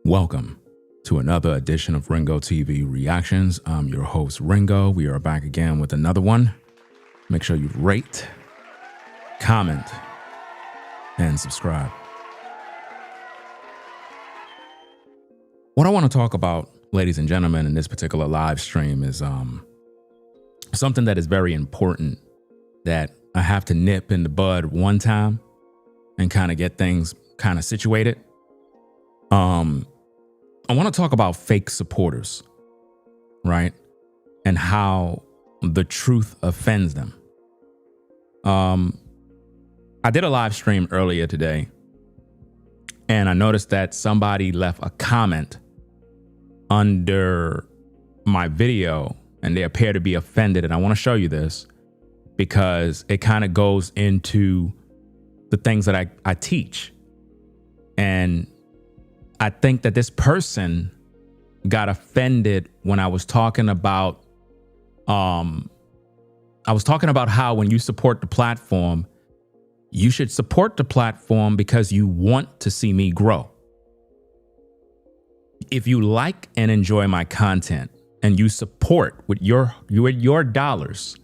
Welcome to another edition of Ringo TV Reactions. I'm your host, Ringo. We are back again with another one. Make sure you rate, comment, and subscribe. What I want to talk about, ladies and gentlemen, in this particular live stream is something that is very important that I have to nip in the bud one time and kind of get things kind of situated. I want to talk about fake supporters, right? And how the truth offends them. I did a live stream earlier today, and I noticed that somebody left a comment under my video, and they appear to be offended. And I want to show you this because it kind of goes into the things that I teach. And I think that this person got offended when I was talking about how when you support the platform, you should support the platform because you want to see me grow. If you like and enjoy my content and you support with your dollars,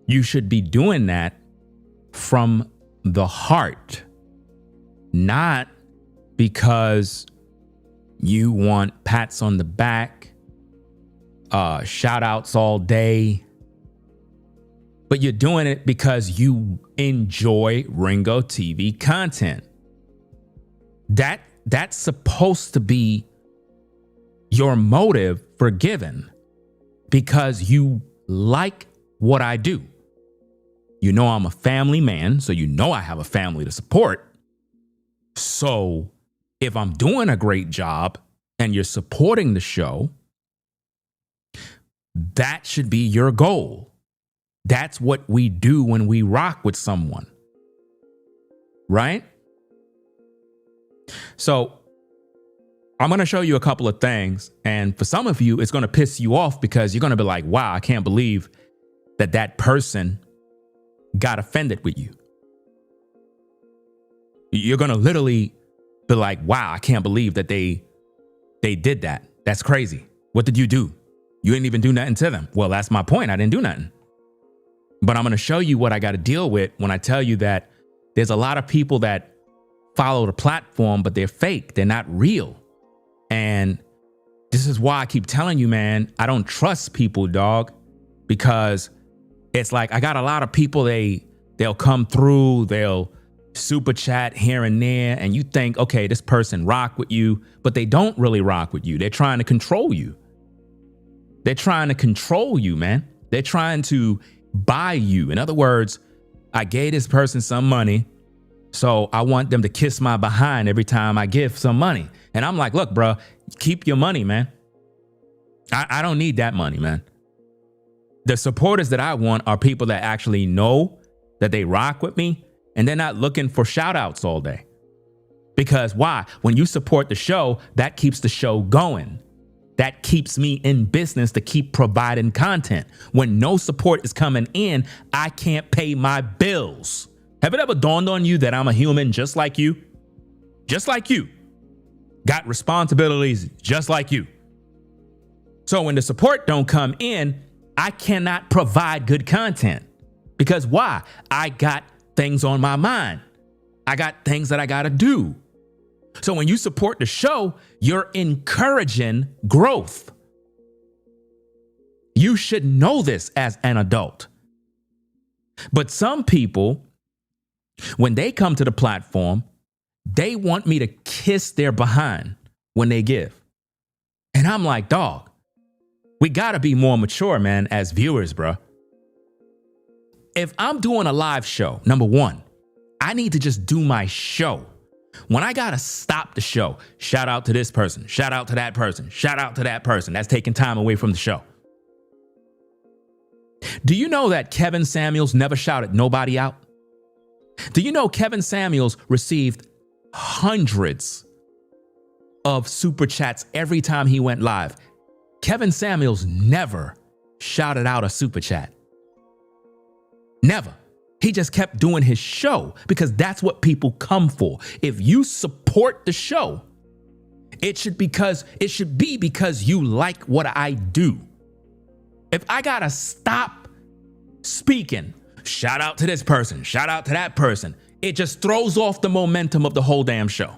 you should be doing that from the heart, not because you want pats on the back, shout outs all day, but you're doing it because you enjoy Ringo TV content. That's supposed to be your motive for giving, because you like what I do. You know I'm a family man, so you know I have a family to support. So if I'm doing a great job and you're supporting the show, that should be your goal. That's what we do when we rock with someone, right? So I'm going to show you a couple of things. And for some of you, it's going to piss you off because you're going to be like, wow, I can't believe that person got offended with you. You're going to literally be like, wow, I can't believe that they did that. That's crazy. What did you do? You didn't even do nothing to them. Well, that's my point. I didn't do nothing. But I'm going to show you what I got to deal with when I tell you that there's a lot of people that follow the platform, but they're fake. They're not real. And this is why I keep telling you, man, I don't trust people, dog, because it's like I got a lot of people, they'll come through, they'll super chat here and there, and you think, okay, this person rock with you, but they don't really rock with you. They're trying to control you. They're trying to control you, man. They're trying to buy you. In other words, I gave this person some money, so I want them to kiss my behind every time I give some money. And I'm like, look, bro, keep your money, man. I don't need that money, man. The supporters that I want are people that actually know that they rock with me, and they're not looking for shout outs all day. Because why? When you support the show, that keeps the show going. That keeps me in business to keep providing content. When no support is coming in, I can't pay my bills. Have it ever dawned on you that I'm a human just like you? Just like you. Got responsibilities just like you. So when the support don't come in, I cannot provide good content. Because why? I got things on my mind. I got things that I got to do. So when you support the show, you're encouraging growth. You should know this as an adult. But some people, when they come to the platform, they want me to kiss their behind when they give. And I'm like, dog, we got to be more mature, man, as viewers, bro. If I'm doing a live show, number one, I need to just do my show. When I got to stop the show, shout out to this person, shout out to that person, shout out to that person, that's taking time away from the show. Do you know that Kevin Samuels never shouted nobody out? Do you know Kevin Samuels received hundreds of super chats every time he went live? Kevin Samuels never shouted out a super chat. Never. He just kept doing his show because that's what people come for. If you support the show, it should be because you like what I do. If I gotta stop speaking, shout out to this person, shout out to that person, it just throws off the momentum of the whole damn show.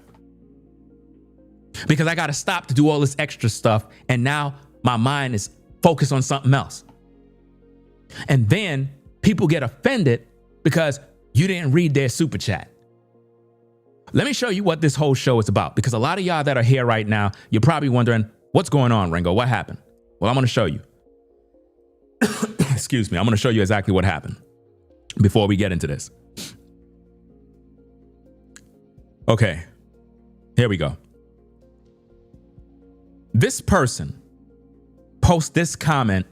Because I gotta stop to do all this extra stuff, and now my mind is focused on something else. And then people get offended because you didn't read their super chat. Let me show you what this whole show is about, because a lot of y'all that are here right now, you're probably wondering, what's going on, Ringo? What happened? Well, I'm going to show you. Excuse me. I'm going to show you exactly what happened before we get into this. Okay, here we go. This person posted this comment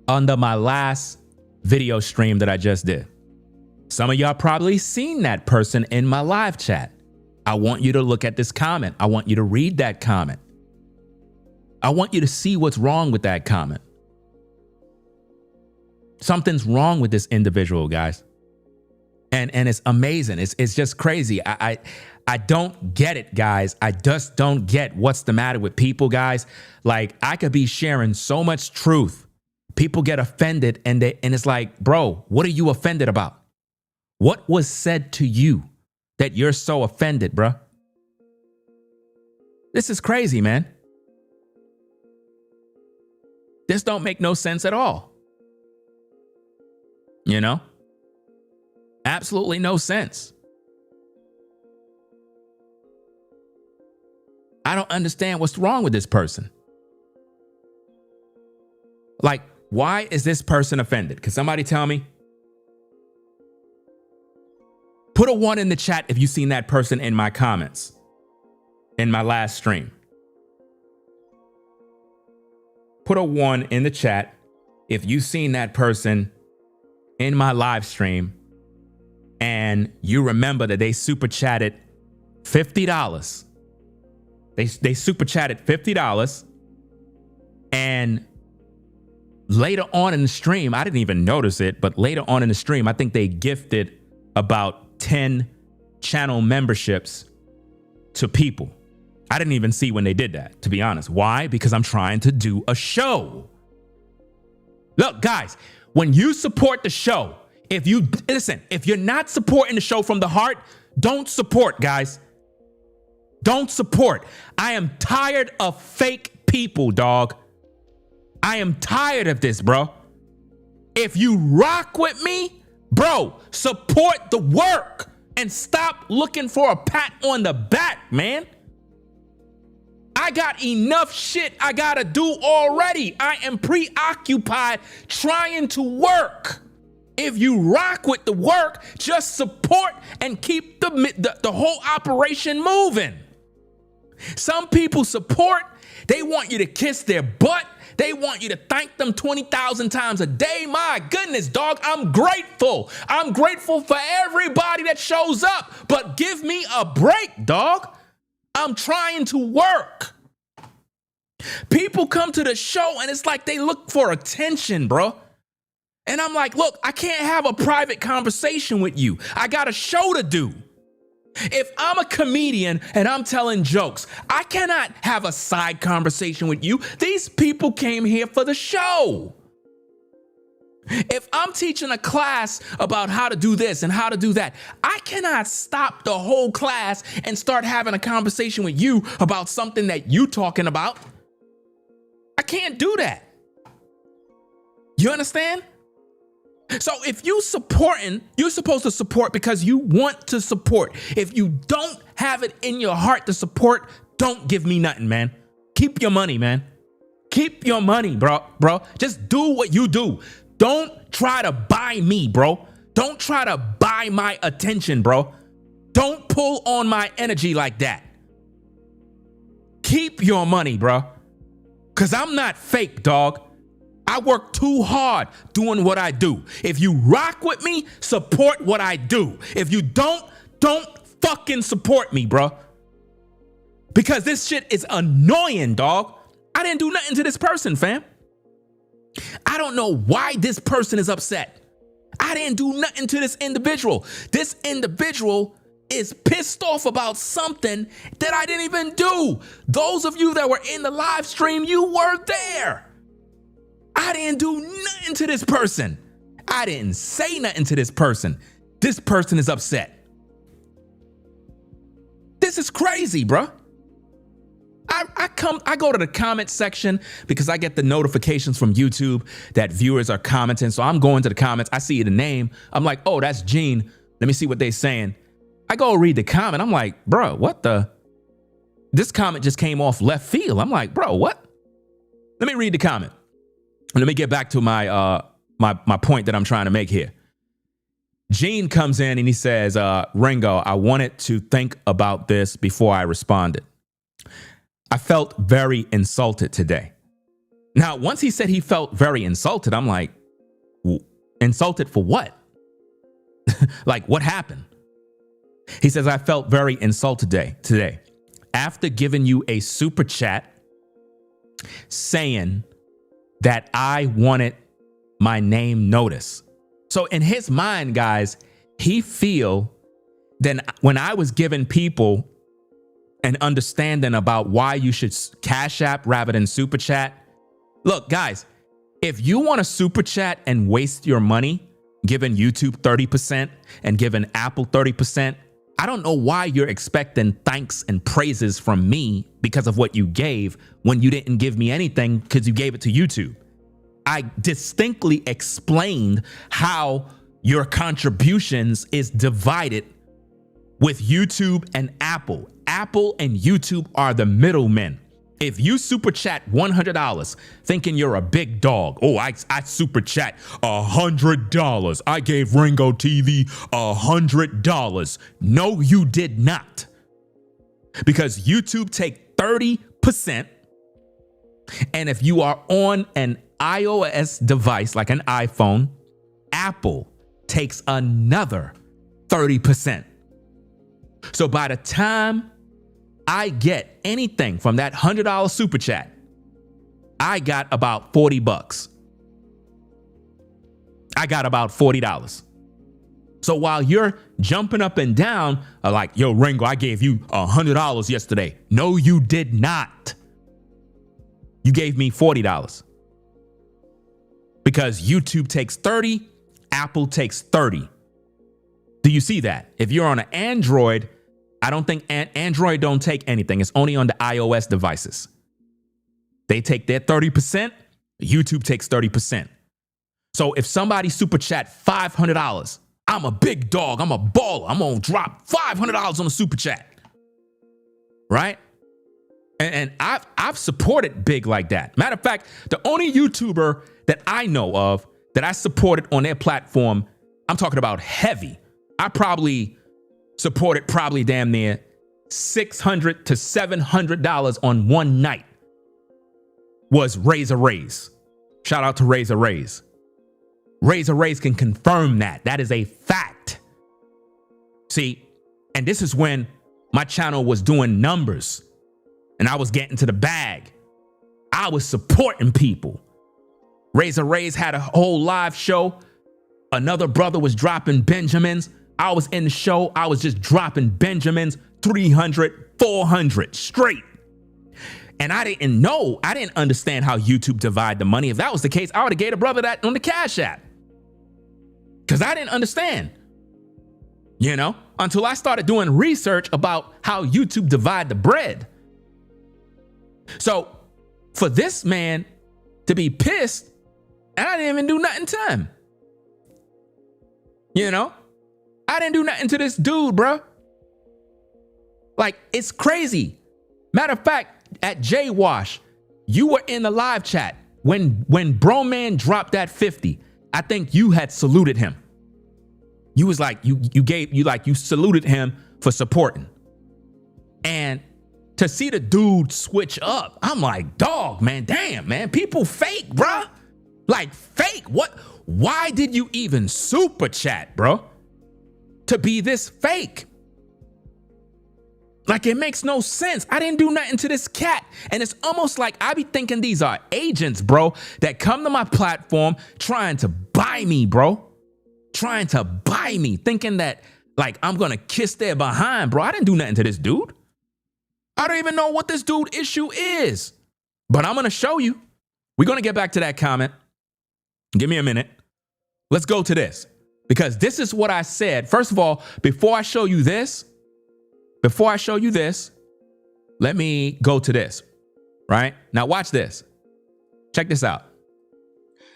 under my last video stream that I just did. Some of y'all probably seen that person in my live chat. I want you to look at this comment. I want you to read that comment. I want you to see what's wrong with that comment. Something's wrong with this individual, guys. And it's amazing. It's just crazy. I don't get it, guys. I just don't get what's the matter with people, guys. Like, I could be sharing so much truth. People get offended and it's like, bro, what are you offended about? What was said to you that you're so offended, bro? This is crazy, man. This don't make no sense at all. You know? Absolutely no sense. I don't understand what's wrong with this person. Like, why is this person offended? Can somebody tell me? Put a 1 in the chat if you've seen that person in my comments in my last stream. Put a 1 in the chat if you've seen that person in my live stream and you remember that they super chatted $50. They super chatted $50, and later on in the stream, I didn't even notice it, but later on in the stream, I think they gifted about 10 channel memberships to people. I didn't even see when they did that, to be honest. Why? Because I'm trying to do a show. Look, guys, when you support the show, if you're not supporting the show from the heart, don't support, guys. Don't support. I am tired of fake people, dog. I am tired of this, bro. If you rock with me, bro, support the work and stop looking for a pat on the back, man. I got enough shit I gotta do already. I am preoccupied trying to work. If you rock with the work, just support and keep the whole operation moving. Some people support, they want you to kiss their butt. They want you to thank them 20,000 times a day. My goodness, dog, I'm grateful. I'm grateful for everybody that shows up, but give me a break, dog. I'm trying to work. People come to the show and it's like they look for attention, bro. And I'm like, look, I can't have a private conversation with you. I got a show to do. If I'm a comedian and I'm telling jokes, I cannot have a side conversation with you. These people came here for the show. If I'm teaching a class about how to do this and how to do that, I cannot stop the whole class and start having a conversation with you about something that you're talking about. I can't do that. You understand? So if you supporting, you're supposed to support because you want to support. If you don't have it in your heart to support, don't give me nothing, man. Keep your money, man. Keep your money, bro. Just do what you do. Don't try to buy me, bro. Don't try to buy my attention, bro. Don't pull on my energy like that. Keep your money, bro. Because I'm not fake, dog. I work too hard doing what I do. If you rock with me, support what I do. If you don't fucking support me, bro. Because this shit is annoying, dog. I didn't do nothing to this person, fam. I don't know why this person is upset. I didn't do nothing to this individual. This individual is pissed off about something that I didn't even do. Those of you that were in the live stream, you were there. I didn't do nothing to this person. I didn't say nothing to this person. This person is upset. This is crazy, bro. I go to the comment section because I get the notifications from YouTube that viewers are commenting. So I'm going to the comments. I see the name. I'm like, oh, that's Gene. Let me see what they're saying. I go read the comment. I'm like, bro, what the? This comment just came off left field. I'm like, bro, what? Let me read the comment. Let me get back to my my point that I'm trying to make here. Gene comes in and he says, Ringo, I wanted to think about this before I responded. I felt very insulted today. Now, once he said he felt very insulted, I'm like, insulted for what? Like, what happened? He says, I felt very insulted today after giving you a super chat saying that I wanted my name noticed. So in his mind, guys, he feel then when I was giving people an understanding about why you should Cash App rather than super chat. Look, guys, if you want to super chat and waste your money, giving YouTube 30% and giving Apple 30%, I don't know why you're expecting thanks and praises from me because of what you gave when you didn't give me anything because you gave it to YouTube. I distinctly explained how your contributions is divided with YouTube and Apple. Apple and YouTube are the middlemen. If you super chat $100 thinking you're a big dog, oh, I super chat $100. I gave Ringo TV $100. No, you did not. Because YouTube take 30%. And if you are on an iOS device like an iPhone, Apple takes another 30%. So by the time I get anything from that $100 super chat, I got about $40. I got about $40. So while you're jumping up and down, like, yo, Ringo, I gave you $100 yesterday. No, you did not. You gave me $40. Because YouTube takes 30, Apple takes 30. Do you see that? If you're on an Android, I don't think Android don't take anything. It's only on the iOS devices. They take their 30%. YouTube takes 30%. So if somebody super chat $500, I'm a big dog. I'm a baller. I'm going to drop $500 on a super chat. Right? And I've supported big like that. Matter of fact, the only YouTuber that I know of that I supported on their platform, I'm talking about heavy. I probably supported damn near $600 to $700 on one night was Razor Rays. Shout out to Razor Rays. Razor Rays can confirm that. That is a fact. See, and this is when my channel was doing numbers and I was getting to the bag. I was supporting people. Razor Rays had a whole live show. Another brother was dropping Benjamins. I was in the show. I was just dropping Benjamins, 300, 400 straight. And I didn't know. I didn't understand how YouTube divide the money. If that was the case, I would have gave a brother that on the Cash App. Because I didn't understand. You know, until I started doing research about how YouTube divide the bread. So for this man to be pissed, and I didn't even do nothing to him. You know? I didn't do nothing to this dude, bro. Like, it's crazy. Matter of fact, at J-Wash, you were in the live chat when Bro Man dropped that 50. I think you had saluted him. You was like, you saluted him for supporting. And to see the dude switch up, I'm like, dog, man, damn, man, people fake, bro. Like, fake. What? Why did you even super chat, bro? To be this fake. Like, it makes no sense. I didn't do nothing to this cat. And it's almost like I be thinking these are agents, bro, that come to my platform trying to buy me, bro. trying to buy me, thinking that like I'm gonna kiss their behind, bro. I didn't do nothing to this dude. I don't even know what this dude issue is, but I'm gonna show you. We're gonna get back to that comment. Give me a minute. Let's go to this, because this is what I said. First of all, before I show you this, let me go to this, right? Now watch this. Check this out.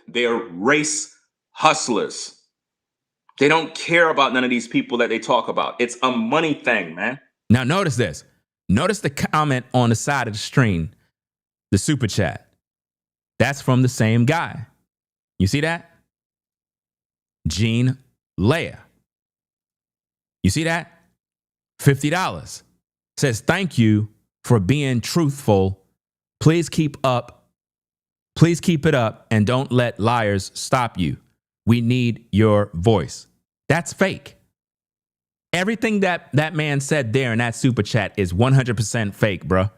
They're race hustlers. They don't care about none of these people that they talk about. It's a money thing, man. Now notice this. Notice the comment on the side of the screen, the super chat. That's from the same guy. You see that? Gene Leia. You see that? $50. Says, thank you for being truthful. Please keep it up and don't let liars stop you. We need your voice. That's fake. Everything that man said there in that super chat is 100% fake, bro.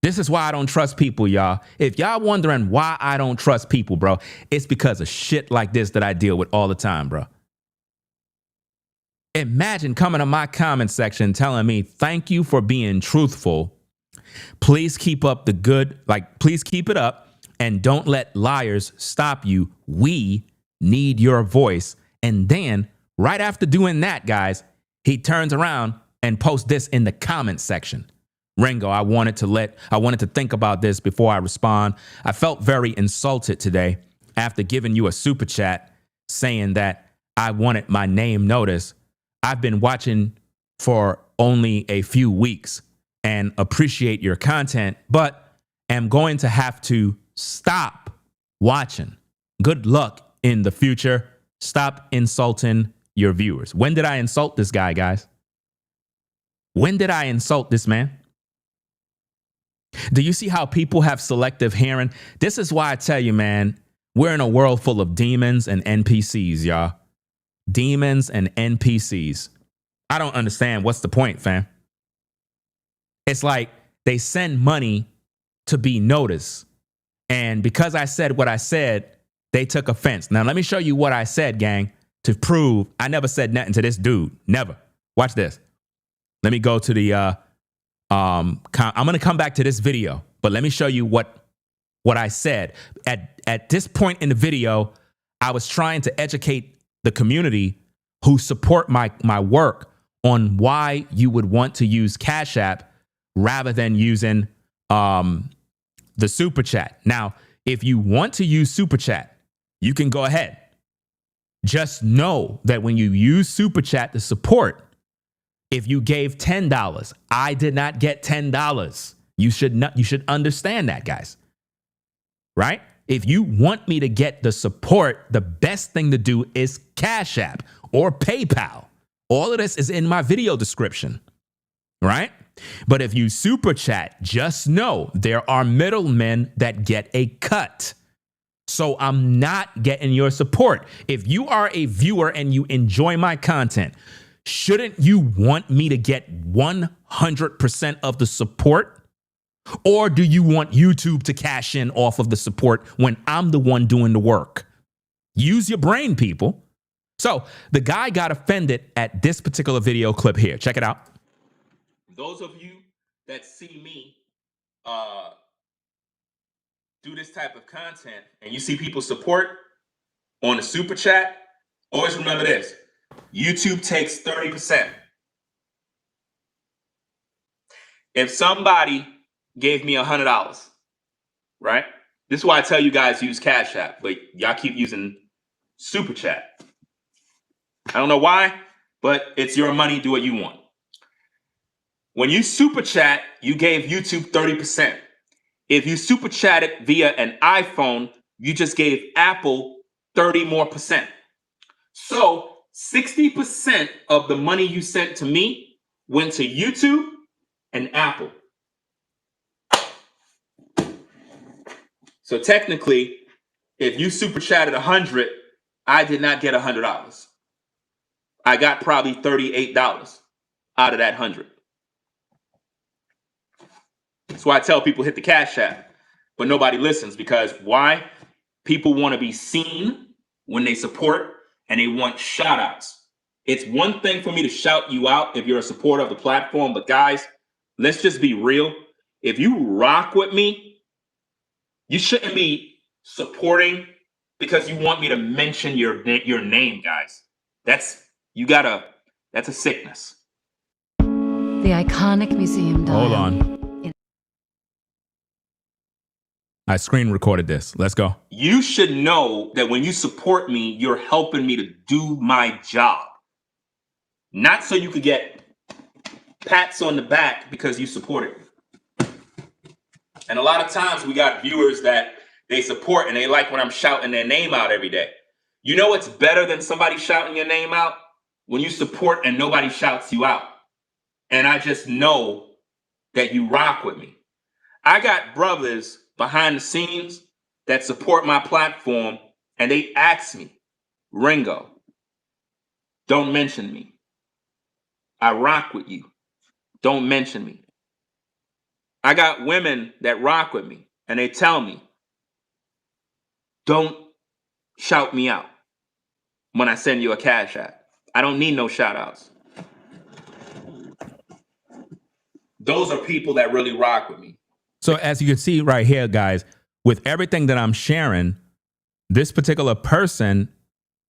This is why I don't trust people, y'all. If y'all wondering why I don't trust people, bro, it's because of shit like this that I deal with all the time, bro. Imagine coming to my comment section telling me, thank you for being truthful. Please keep up the good, please keep it up and don't let liars stop you. We need your voice. And then right after doing that, guys, he turns around and posts this in the comment section. Ringo, I wanted to think about this before I respond. I felt very insulted today after giving you a super chat saying that I wanted my name noticed. I've been watching for only a few weeks and appreciate your content, but am going to have to stop watching. Good luck in the future. Stop insulting your viewers. When did I insult this guy, guys? When did I insult this man? Do you see how people have selective hearing? This is why I tell you, man, we're in a world full of demons and NPCs, y'all. Demons and NPCs. I don't understand. What's the point, fam? It's like they send money to be noticed. And because I said what I said, they took offense. Now, let me show you what I said, gang, to prove I never said nothing to this dude. Never. Watch this. Let me go to the, I'm going to come back to this video, but let me show you what I said. At this point in the video, I was trying to educate the community who support my work on why you would want to use Cash App rather than using the Super Chat. Now, if you want to use Super Chat, you can go ahead. Just know that when you use Super Chat to support, if you gave $10, I did not get $10. You should understand that, guys. Right? If you want me to get the support, the best thing to do is Cash App or PayPal. All of this is in my video description. Right? But if you Super Chat, just know there are middlemen that get a cut. So I'm not getting your support. If you are a viewer and you enjoy my content, shouldn't you want me to get 100% of the support? Or do you want YouTube to cash in off of the support when I'm the one doing the work? Use your brain, people. So the guy got offended at this particular video clip here. Check it out. Those of you that see me do this type of content and you see people support on the super chat, always remember this. YouTube takes 30%. If somebody gave me $100, right? This is why I tell you guys use Cash App, but y'all keep using Super Chat. I don't know why, but it's your money. Do what you want. When you Super Chat, you gave YouTube 30%. If you Super Chatted via an iPhone, you just gave Apple 30 more percent. So 60% of the money you sent to me went to YouTube and Apple. So technically, if you Super Chatted 100, I did not get $100. I got probably $38 out of that 100. That's why I tell people hit the Cash App, but nobody listens because why? People want to be seen when they support, and they want shout outs. It's one thing for me to shout you out if you're a supporter of the platform, but guys, let's just be real. If you rock with me, you shouldn't be supporting because you want me to mention your name, guys. That's a sickness. The iconic museum dial. Hold on. I screen recorded this. Let's go. You should know that when you support me, you're helping me to do my job. Not so you could get pats on the back because you supported me. And a lot of times we got viewers that they support and they like when I'm shouting their name out every day. You know what's better than somebody shouting your name out? When you support and nobody shouts you out. And I just know that you rock with me. I got brothers behind the scenes that support my platform and they ask me, Ringo, don't mention me. I rock with you. Don't mention me. I got women that rock with me and they tell me, don't shout me out when I send you a cash app. I don't need no shout outs. Those are people that really rock with me. So as you can see right here, guys, with everything that I'm sharing, this particular person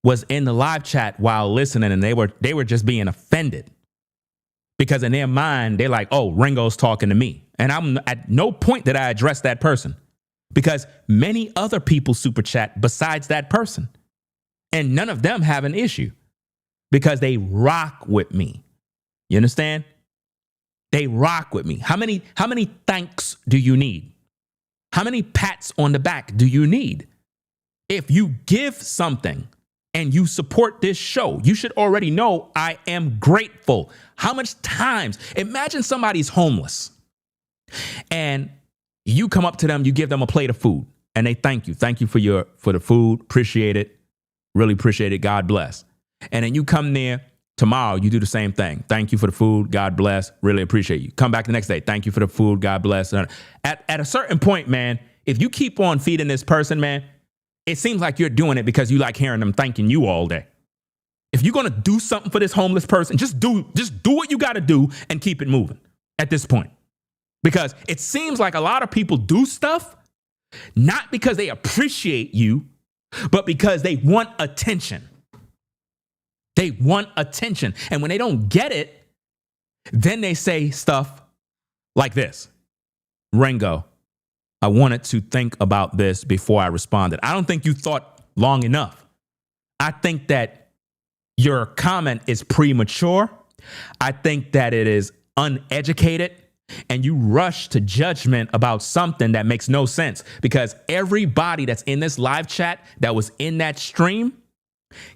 was in the live chat while listening, and they were just being offended because in their mind, they're like, oh, Ringo's talking to me. And I'm at no point did I address that person because many other people super chat besides that person. And none of them have an issue because they rock with me. You understand? They rock with me. How many thanks do you need? How many pats on the back do you need? If you give something and you support this show, you should already know I am grateful. How much times? Imagine somebody's homeless and you come up to them, you give them a plate of food and they thank you. Thank you for the food. Appreciate it. Really appreciate it. God bless. And then you come there tomorrow, you do the same thing. Thank you for the food. God bless. Really appreciate you. Come back the next day. Thank you for the food. God bless. At a certain point, man, if you keep on feeding this person, man, it seems like you're doing it because you like hearing them thanking you all day. If you're going to do something for this homeless person, just do what you got to do and keep it moving at this point. Because it seems like a lot of people do stuff not because they appreciate you, but because they want attention. They want attention. And when they don't get it, then they say stuff like this. Ringo, I wanted to think about this before I responded. I don't think you thought long enough. I think that your comment is premature. I think that it is uneducated. And you rush to judgment about something that makes no sense because everybody that's in this live chat that was in that stream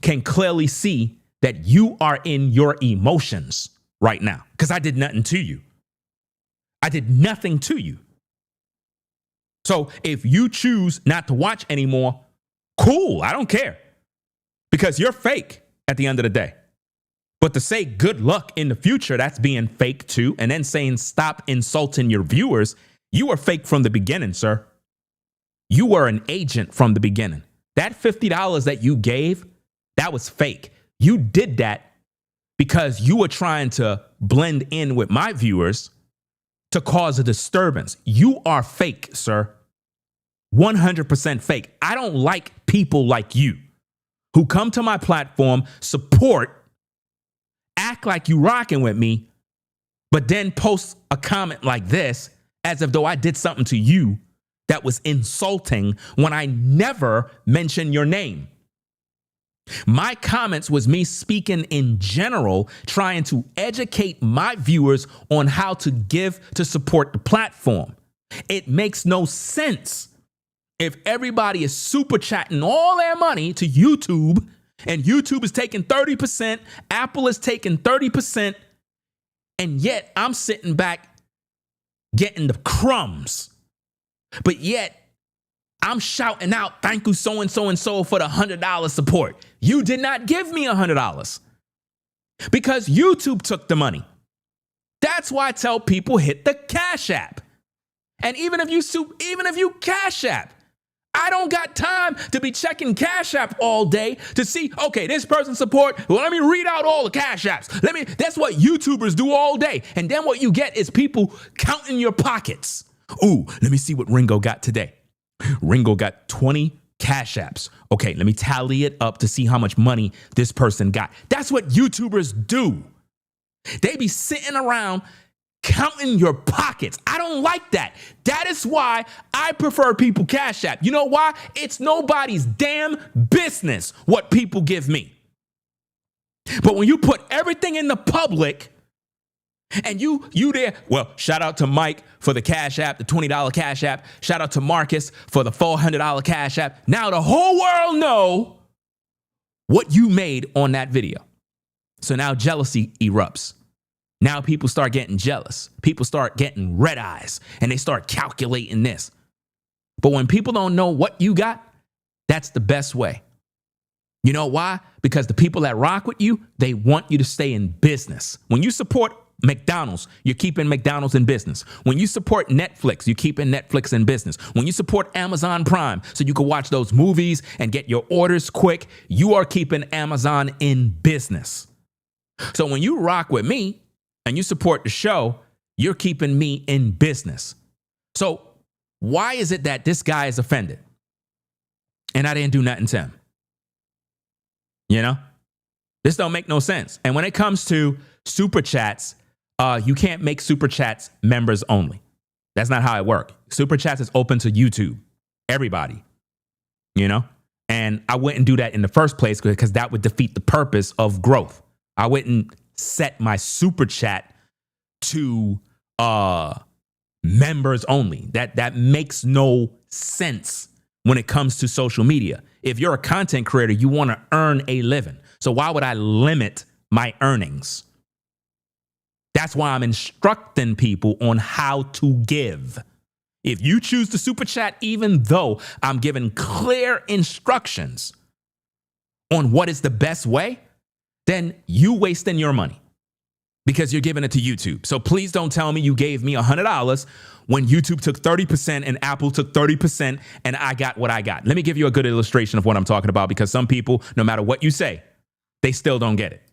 can clearly see that you are in your emotions right now because I did nothing to you. I did nothing to you. So if you choose not to watch anymore, cool, I don't care because you're fake at the end of the day. But to say good luck in the future, that's being fake too. And then saying stop insulting your viewers, you were fake from the beginning, sir. You were an agent from the beginning. That $50 that you gave, that was fake. You did that because you were trying to blend in with my viewers to cause a disturbance. You are fake, sir. 100% fake. I don't like people like you who come to my platform, support, act like you rocking with me, but then post a comment like this as if though I did something to you that was insulting when I never mentioned your name. My comments was me speaking in general, trying to educate my viewers on how to give to support the platform. It makes no sense if everybody is super chatting all their money to YouTube and YouTube is taking 30%, Apple is taking 30%, and yet I'm sitting back getting the crumbs. But yet I'm shouting out, thank you so and so for the $100 support. You did not give me $100 because YouTube took the money. That's why I tell people hit the Cash App. And even if you Cash App, I don't got time to be checking Cash App all day to see, okay, this person support. Well, let me read out all the Cash Apps. That's what YouTubers do all day. And then what you get is people counting your pockets. Ooh, let me see what Ringo got today. Ringo got 20 Cash Apps. Okay, let me tally it up to see how much money this person got. That's what YouTubers do. They be sitting around counting your pockets. I don't like that. That is why I prefer people Cash App. You know why? It's nobody's damn business what people give me. But when you put everything in the public and you there, well, shout out to Mike for the Cash App, the $20 Cash App. Shout out to Marcus for the $400 Cash App. Now the whole world know what you made on that video. So now jealousy erupts. Now people start getting jealous. People start getting red eyes and they start calculating this. But when people don't know what you got, that's the best way. You know why? Because the people that rock with you, they want you to stay in business. When you support McDonald's, you're keeping McDonald's in business. When you support Netflix, you're keeping Netflix in business. When you support Amazon Prime so you can watch those movies and get your orders quick, you are keeping Amazon in business. So when you rock with me, and you support the show, you're keeping me in business. So why is it that this guy is offended? And I didn't do nothing to him. You know? This don't make no sense. And when it comes to super chats, you can't make super chats members only. That's not how it works. Super chats is open to YouTube. Everybody. You know? And I wouldn't do that in the first place because that would defeat the purpose of growth. I wouldn't set my super chat to members only. That makes no sense when it comes to social media. If you're a content creator, you want to earn a living. So why would I limit my earnings? That's why I'm instructing people on how to give. If you choose to super chat, even though I'm giving clear instructions on what is the best way, then you wasting your money because you're giving it to YouTube. So please don't tell me you gave me $100 when YouTube took 30% and Apple took 30% and I got what I got. Let me give you a good illustration of what I'm talking about because some people, no matter what you say, they still don't get it.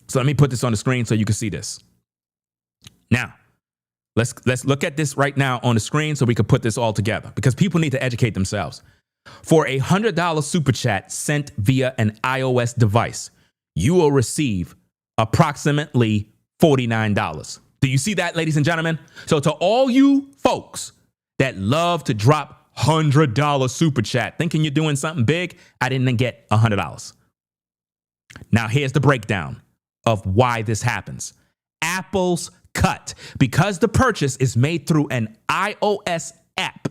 So let me put this on the screen so you can see this. Now, let's look at this right now on the screen so we can put this all together because people need to educate themselves. For a $100 super chat sent via an iOS device, you will receive approximately $49. Do you see that, ladies and gentlemen? So to all you folks that love to drop $100 super chat, thinking you're doing something big, I didn't get $100. Now here's the breakdown of why this happens. Apple's cut. Because the purchase is made through an iOS app,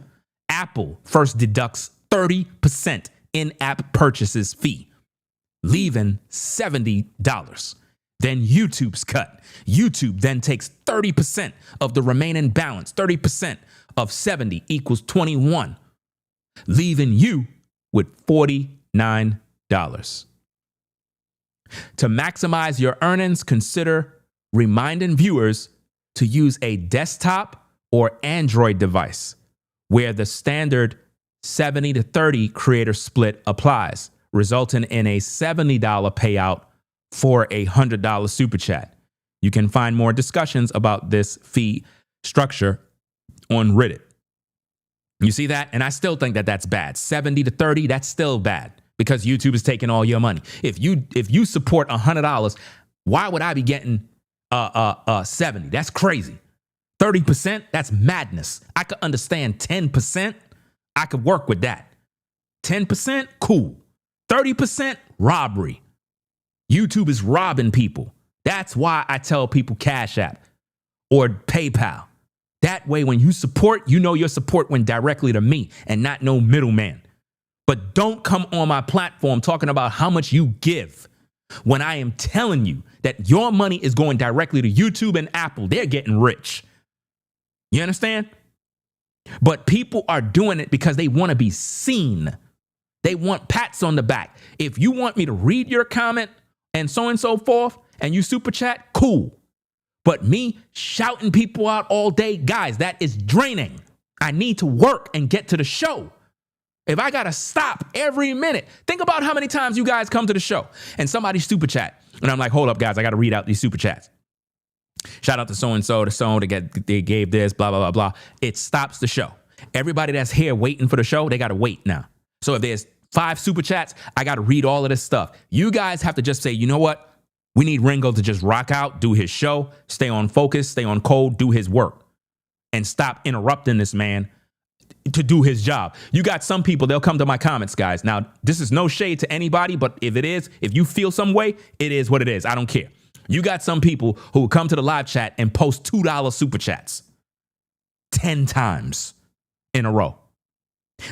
Apple first deducts 30% in-app purchases fee, leaving $70. Then YouTube's cut. YouTube then takes 30% of the remaining balance. 30% of 70 equals 21, leaving you with $49. To maximize your earnings, consider reminding viewers to use a desktop or Android device where the standard 70 to 30 creator split applies, resulting in a $70 payout for a $100 super chat. You can find more discussions about this fee structure on Reddit. You see that? And I still think that that's bad. 70 to 30, that's still bad because YouTube is taking all your money. If you support $100, why would I be getting 70? That's crazy. 30%, that's madness. I could understand 10%. I could work with that. 10%, cool. 30%, robbery. YouTube is robbing people. That's why I tell people Cash App or PayPal. That way, when you support, you know your support went directly to me and not no middleman. But don't come on my platform talking about how much you give when I am telling you that your money is going directly to YouTube and Apple. They're getting rich. You understand? But people are doing it because they want to be seen. They want pats on the back. If you want me to read your comment and so forth, and you super chat, cool. But me shouting people out all day, guys, that is draining. I need to work and get to the show. If I got to stop every minute, think about how many times you guys come to the show and somebody super chat. And I'm like, hold up, guys, I got to read out these super chats. Shout out to so-and-so, to so they gave this, blah, blah, blah, blah. It stops the show. Everybody that's here waiting for the show, they got to wait now. So if there's 5 super chats, I got to read all of this stuff. You guys have to just say, you know what? We need Ringo to just rock out, do his show, stay on focus, stay on code, do his work, and stop interrupting this man to do his job. You got some people, they'll come to my comments, guys. Now, this is no shade to anybody, but if you feel some way, it is what it is. I don't care. You got some people who will come to the live chat and post $2 super chats 10 times in a row.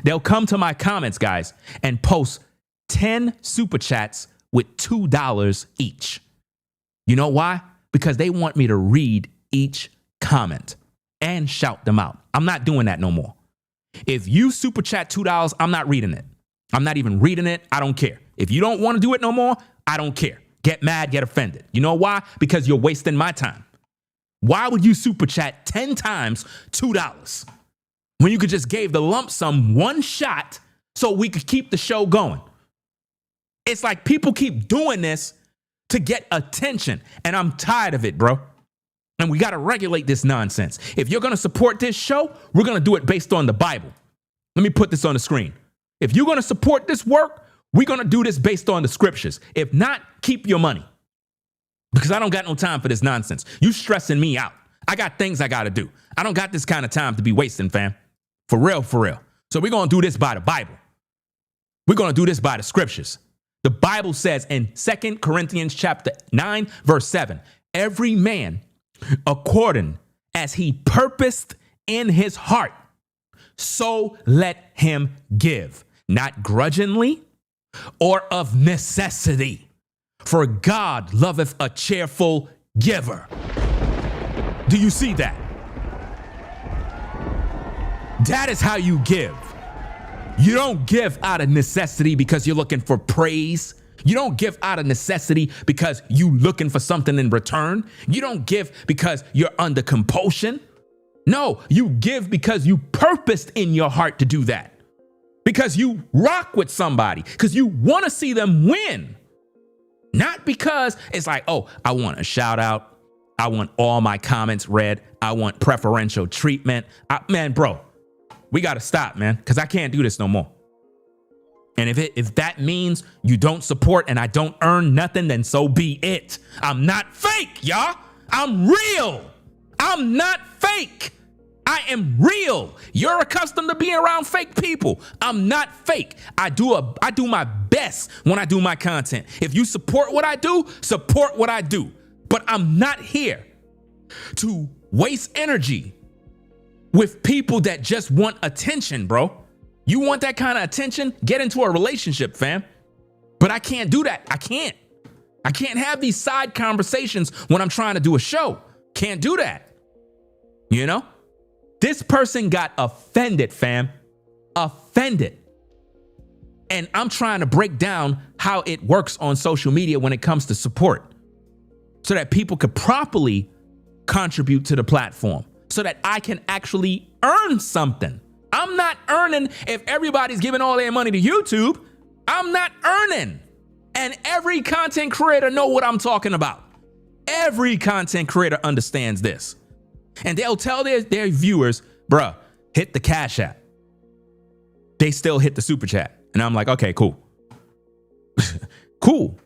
They'll come to my comments, guys, and post 10 super chats with $2 each. You know why? Because they want me to read each comment and shout them out. I'm not doing that no more. If you super chat $2, I'm not reading it. I'm not even reading it. I don't care. If you don't want to do it no more, I don't care. Get mad, get offended. You know why? Because you're wasting my time. Why would you super chat 10 times $2 when you could just give the lump sum one shot so we could keep the show going? It's like people keep doing this to get attention, and I'm tired of it, bro. And we got to regulate this nonsense. If you're going to support this show, we're going to do it based on the Bible. Let me put this on the screen. If you're going to support this work, we're going to do this based on the scriptures. If not, keep your money. Because I don't got no time for this nonsense. You stressing me out. I got things I got to do. I don't got this kind of time to be wasting, fam. For real, for real. So we're going to do this by the Bible. We're going to do this by the scriptures. The Bible says in 2 Corinthians chapter 9, verse 7, every man according as he purposed in his heart, so let him give, not grudgingly or of necessity. For God loveth a cheerful giver. Do you see that? That is how you give. You don't give out of necessity because you're looking for praise. You don't give out of necessity because you looking for something in return. You don't give because you're under compulsion. No, you give because you purposed in your heart to do that. Because you rock with somebody, because you want to see them win. Not because it's like, oh, I want a shout out. I want all my comments read. I want preferential treatment. Man, bro, we got to stop, man, because I can't do this no more. And if that means you don't support and I don't earn nothing, then so be it. I'm not fake, y'all. I'm real. I'm not fake. I am real. You're accustomed to being around fake people. I'm not fake. I do my best when I do my content. If you support what I do, support what I do. But I'm not here to waste energy with people that just want attention, bro. You want that kind of attention? Get into a relationship, fam. But I can't do that. I can't have these side conversations when I'm trying to do a show. Can't do that. You know? This person got offended, fam. Offended. And I'm trying to break down how it works on social media when it comes to support, so that people could properly contribute to the platform, so that I can actually earn something. I'm not earning if everybody's giving all their money to YouTube. I'm not earning. And every content creator know what I'm talking about. Every content creator understands this. And they'll tell their viewers, bruh, hit the Cash App. They still hit the super chat. And I'm like, okay, cool. Cool.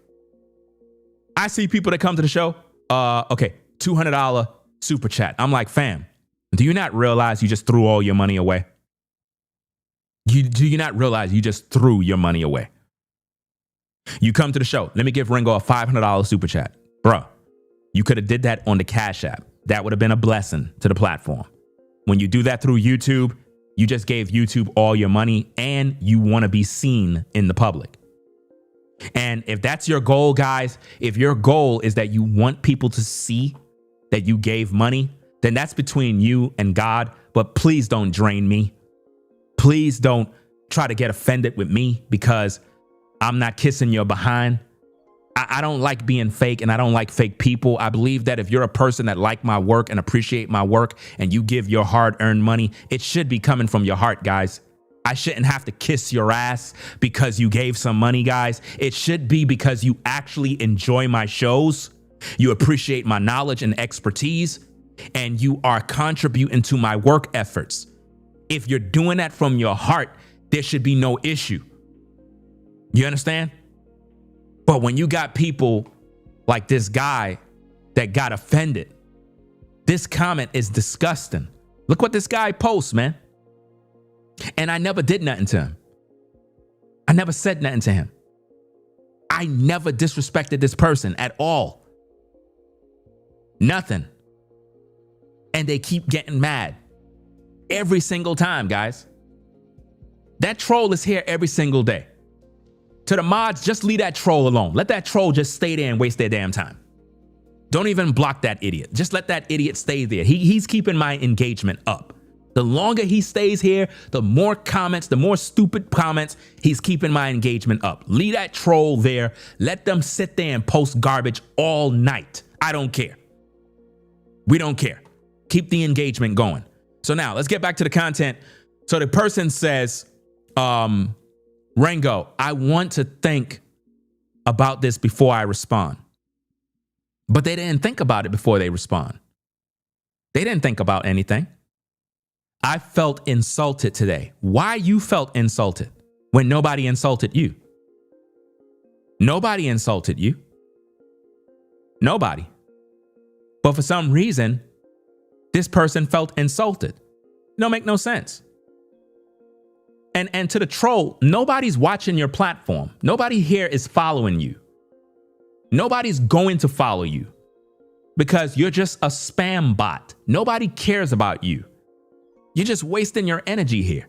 I see people that come to the show, okay, $200 super chat. I'm like, fam, do you not realize you just threw all your money away? Do you not realize you just threw your money away? You come to the show. Let me give Ringo a $500 super chat. Bruh, you could have did that on the Cash App. That would have been a blessing to the platform. When you do that through YouTube, you just gave YouTube all your money and you want to be seen in the public. And if that's your goal, guys, if your goal is that you want people to see that you gave money, then that's between you and God. But please don't drain me. Please don't try to get offended with me because I'm not kissing your behind. I don't like being fake, and I don't like fake people. I believe that if you're a person that like my work and appreciate my work and you give your hard-earned money, it should be coming from your heart, guys. I shouldn't have to kiss your ass because you gave some money, guys. It should be because you actually enjoy my shows, you appreciate my knowledge and expertise, and you are contributing to my work efforts. If you're doing that from your heart, there should be no issue. You understand? But when you got people like this guy that got offended, this comment is disgusting. Look what this guy posts, man. And I never did nothing to him. I never said nothing to him. I never disrespected this person at all. Nothing. And they keep getting mad every single time, guys. That troll is here every single day. To the mods, just leave that troll alone. Let that troll just stay there and waste their damn time. Don't even block that idiot. Just let that idiot stay there. He's keeping my engagement up. The longer he stays here, the more comments, the more stupid comments, he's keeping my engagement up. Leave that troll there. Let them sit there and post garbage all night. I don't care. We don't care. Keep the engagement going. So now let's get back to the content. So the person says, Rango, I want to think about this before I respond. But they didn't think about it before they respond. They didn't think about anything. I felt insulted today. Why you felt insulted when nobody insulted you? Nobody insulted you. Nobody. But for some reason, this person felt insulted. It don't make no sense. And to the troll, nobody's watching your platform. Nobody here is following you. Nobody's going to follow you because you're just a spam bot. Nobody cares about you. You're just wasting your energy here.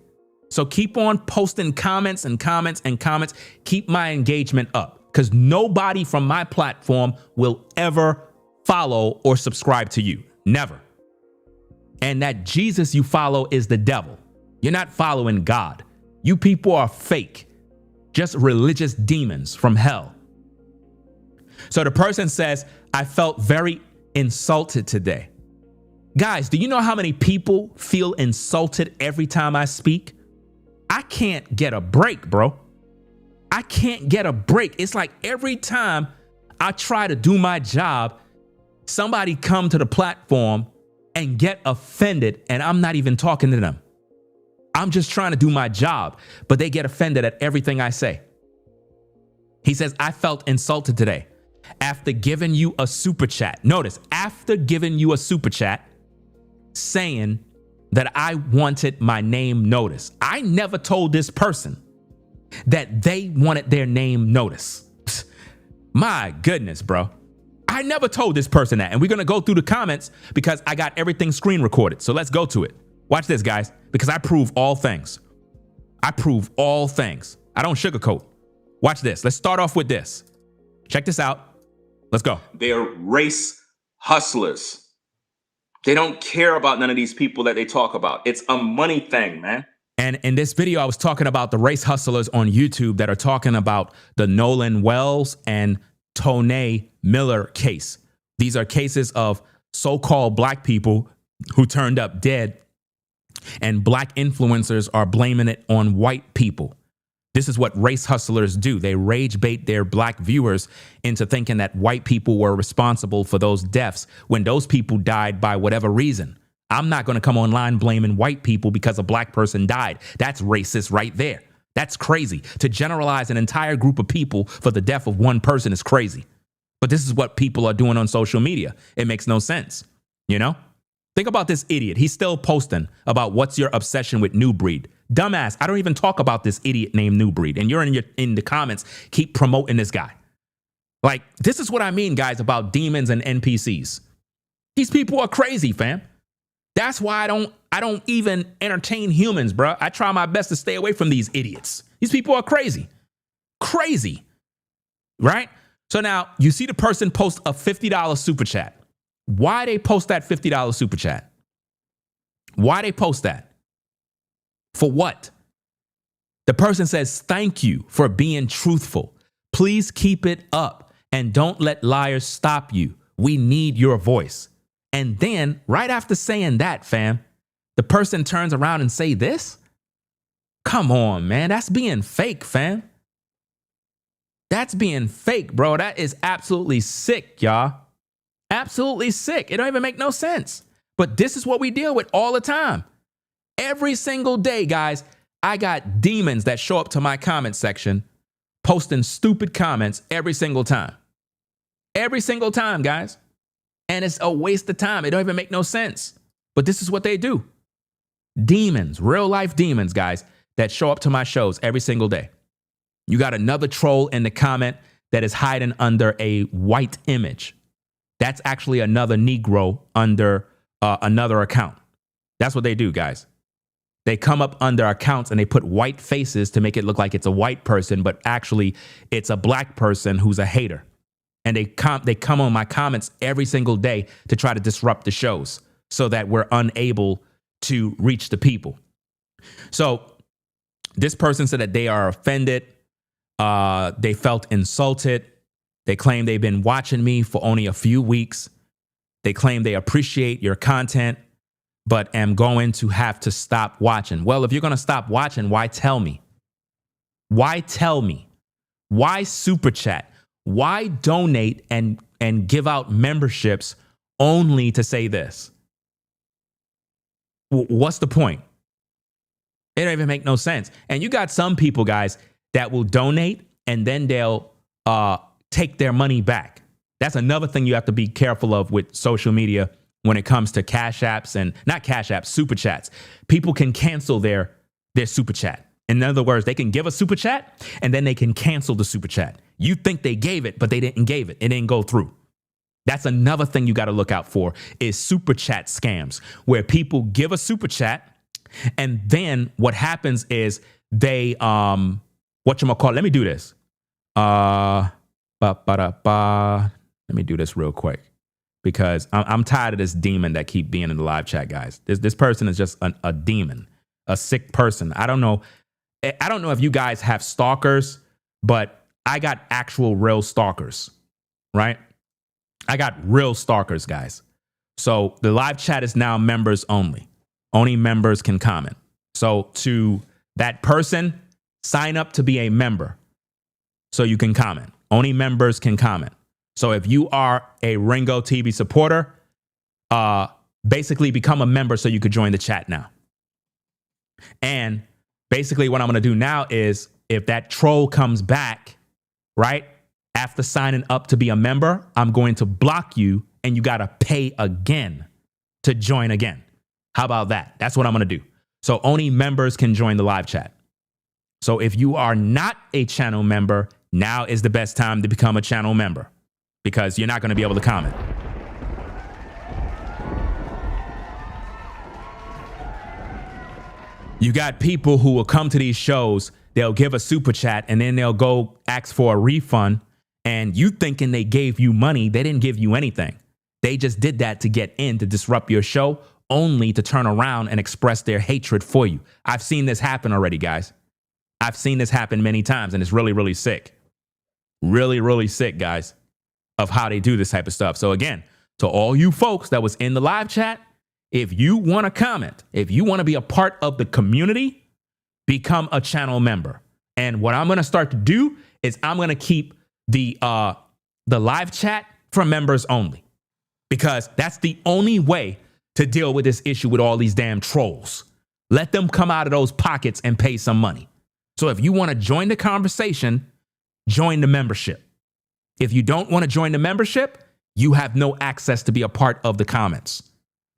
So keep on posting comments and comments and comments. Keep my engagement up because nobody from my platform will ever follow or subscribe to you. Never. And that Jesus you follow is the devil. You're not following God. You people are fake, just religious demons from hell. So the person says, I felt very insulted today. Guys, do you know how many people feel insulted every time I speak? I can't get a break, bro. I can't get a break. It's like every time I try to do my job, somebody come to the platform and get offended, and I'm not even talking to them. I'm just trying to do my job, but they get offended at everything I say. He says, I felt insulted today after giving you a super chat. Notice, after giving you a super chat saying that I wanted my name noticed. I never told this person that they wanted their name noticed. My goodness, bro. I never told this person that. And we're going to go through the comments because I got everything screen recorded. So let's go to it. Watch this, guys, because I prove all things. I prove all things. I don't sugarcoat. Watch this. Let's start off with this. Check this out. Let's go. They're race hustlers. They don't care about none of these people that they talk about. It's a money thing, man. And in this video, I was talking about the race hustlers on YouTube that are talking about the Nolan Wells and Tone Miller case. These are cases of so-called black people who turned up dead, and black influencers are blaming it on white people. This is what race hustlers do. They rage bait their black viewers into thinking that white people were responsible for those deaths when those people died by whatever reason. I'm not going to come online blaming white people because a black person died. That's racist right there. That's crazy. To generalize an entire group of people for the death of one person is crazy. But this is what people are doing on social media. It makes no sense. You know? Think about this idiot. He's still posting about what's your obsession with New Breed. Dumbass, I don't even talk about this idiot named New Breed. And you're in the comments, keep promoting this guy. Like, this is what I mean, guys, about demons and NPCs. These people are crazy, fam. That's why I don't even entertain humans, bro. I try my best to stay away from these idiots. These people are crazy. Crazy. Right? So now you see the person post a $50 super chat. Why they post that $50 super chat? Why they post that? For what? The person says, thank you for being truthful. Please keep it up and don't let liars stop you. We need your voice. And then right after saying that, fam, the person turns around and say this? Come on, man. That's being fake, fam. That's being fake, bro. That is absolutely sick, y'all. Absolutely sick. It don't even make no sense. But this is what we deal with all the time. Every single day, guys, I got demons that show up to my comment section posting stupid comments every single time. Every single time, guys. And it's a waste of time. It don't even make no sense. But this is what they do. Demons, real life demons, guys, that show up to my shows every single day. You got another troll in the comment that is hiding under a white image. That's actually another Negro under another account. That's what they do, guys. They come up under accounts and they put white faces to make it look like it's a white person, but actually it's a black person who's a hater. And they come on my comments every single day to try to disrupt the shows so that we're unable to reach the people. So this person said that they are offended. They felt insulted. They claim they've been watching me for only a few weeks. They claim they appreciate your content, but am going to have to stop watching. Well, if you're going to stop watching, why tell me? Why tell me? Why super chat? Why donate and give out memberships only to say this? What's the point? It don't even make no sense. And you got some people, guys, that will donate and then they'll take their money back. That's another thing you have to be careful of with social media when it comes to cash apps and not cash apps, super chats. People can cancel their super chat. In other words, they can give a super chat and then they can cancel the super chat. You think they gave it, but they didn't give it. It didn't go through. That's another thing you got to look out for is super chat scams, where people give a super chat and then what happens is they let me do this. Let me do this real quick because I'm tired of this demon that keep being in the live chat, guys. This person is just a demon, a sick person. I don't know if you guys have stalkers, but I got actual real stalkers, right? I got real stalkers, guys. So the live chat is now members only. Only members can comment. So to that person, sign up to be a member so you can comment. Only members can comment. So if you are a Ringo TV supporter, basically become a member so you could join the chat now. And basically what I'm going to do now is if that troll comes back, right, after signing up to be a member, I'm going to block you and you got to pay again to join again. How about that? That's what I'm going to do. So only members can join the live chat. So if you are not a channel member, now is the best time to become a channel member because you're not going to be able to comment. You got people who will come to these shows, they'll give a super chat and then they'll go ask for a refund. And you thinking they gave you money, they didn't give you anything. They just did that to get in to disrupt your show, only to turn around and express their hatred for you. I've seen this happen already, guys. I've seen this happen many times and it's really, really sick. Really, really sick, guys, of how they do this type of stuff. So again, to all you folks that was in the live chat, if you want to comment, if you want to be a part of the community, become a channel member. And what I'm going to start to do is I'm going to keep the live chat for members only, because that's the only way to deal with this issue with all these damn trolls. Let them come out of those pockets and pay some money. So if you want to join the conversation, join the membership. If you don't want to join the membership, you have no access to be a part of the comments.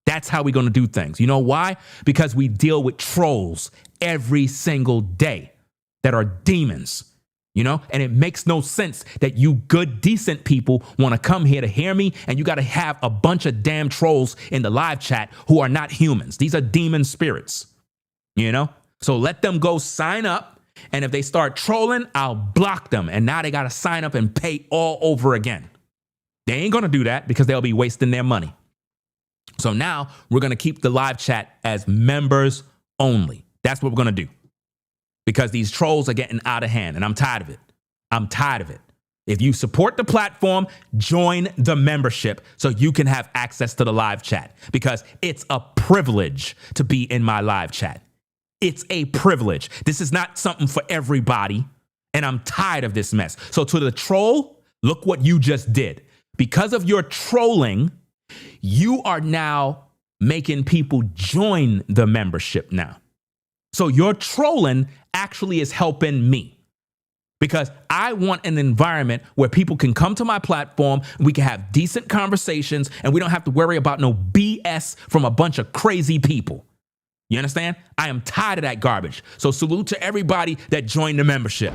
That's how we're going to do things. You know why? Because we deal with trolls every single day that are demons, you know, and it makes no sense that you good, decent people want to come here to hear me. And you got to have a bunch of damn trolls in the live chat who are not humans. These are demon spirits, you know, so let them go sign up. And if they start trolling, I'll block them. And now they got to sign up and pay all over again. They ain't going to do that because they'll be wasting their money. So now we're going to keep the live chat as members only. That's what we're going to do. Because these trolls are getting out of hand and I'm tired of it. I'm tired of it. If you support the platform, join the membership so you can have access to the live chat, because it's a privilege to be in my live chat. It's a privilege. This is not something for everybody. And I'm tired of this mess. So to the troll, look what you just did. Because of your trolling, you are now making people join the membership now. So your trolling actually is helping me, because I want an environment where people can come to my platform, we can have decent conversations, and we don't have to worry about no BS from a bunch of crazy people. You understand? I am tired of that garbage. So salute to everybody that joined the membership.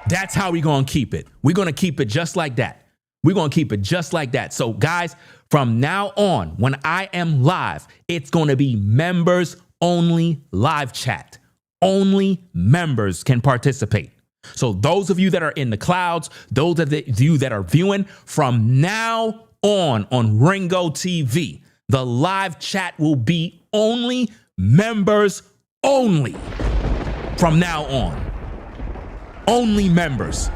That's how we're going to keep it. We're going to keep it just like that. We're going to keep it just like that. So guys, from now on, when I am live, it's going to be members only live chat. Only members can participate. So those of you that are in the clouds, those of you that are viewing, from now on Ringo TV, the live chat will be only members only. From now on. Only members.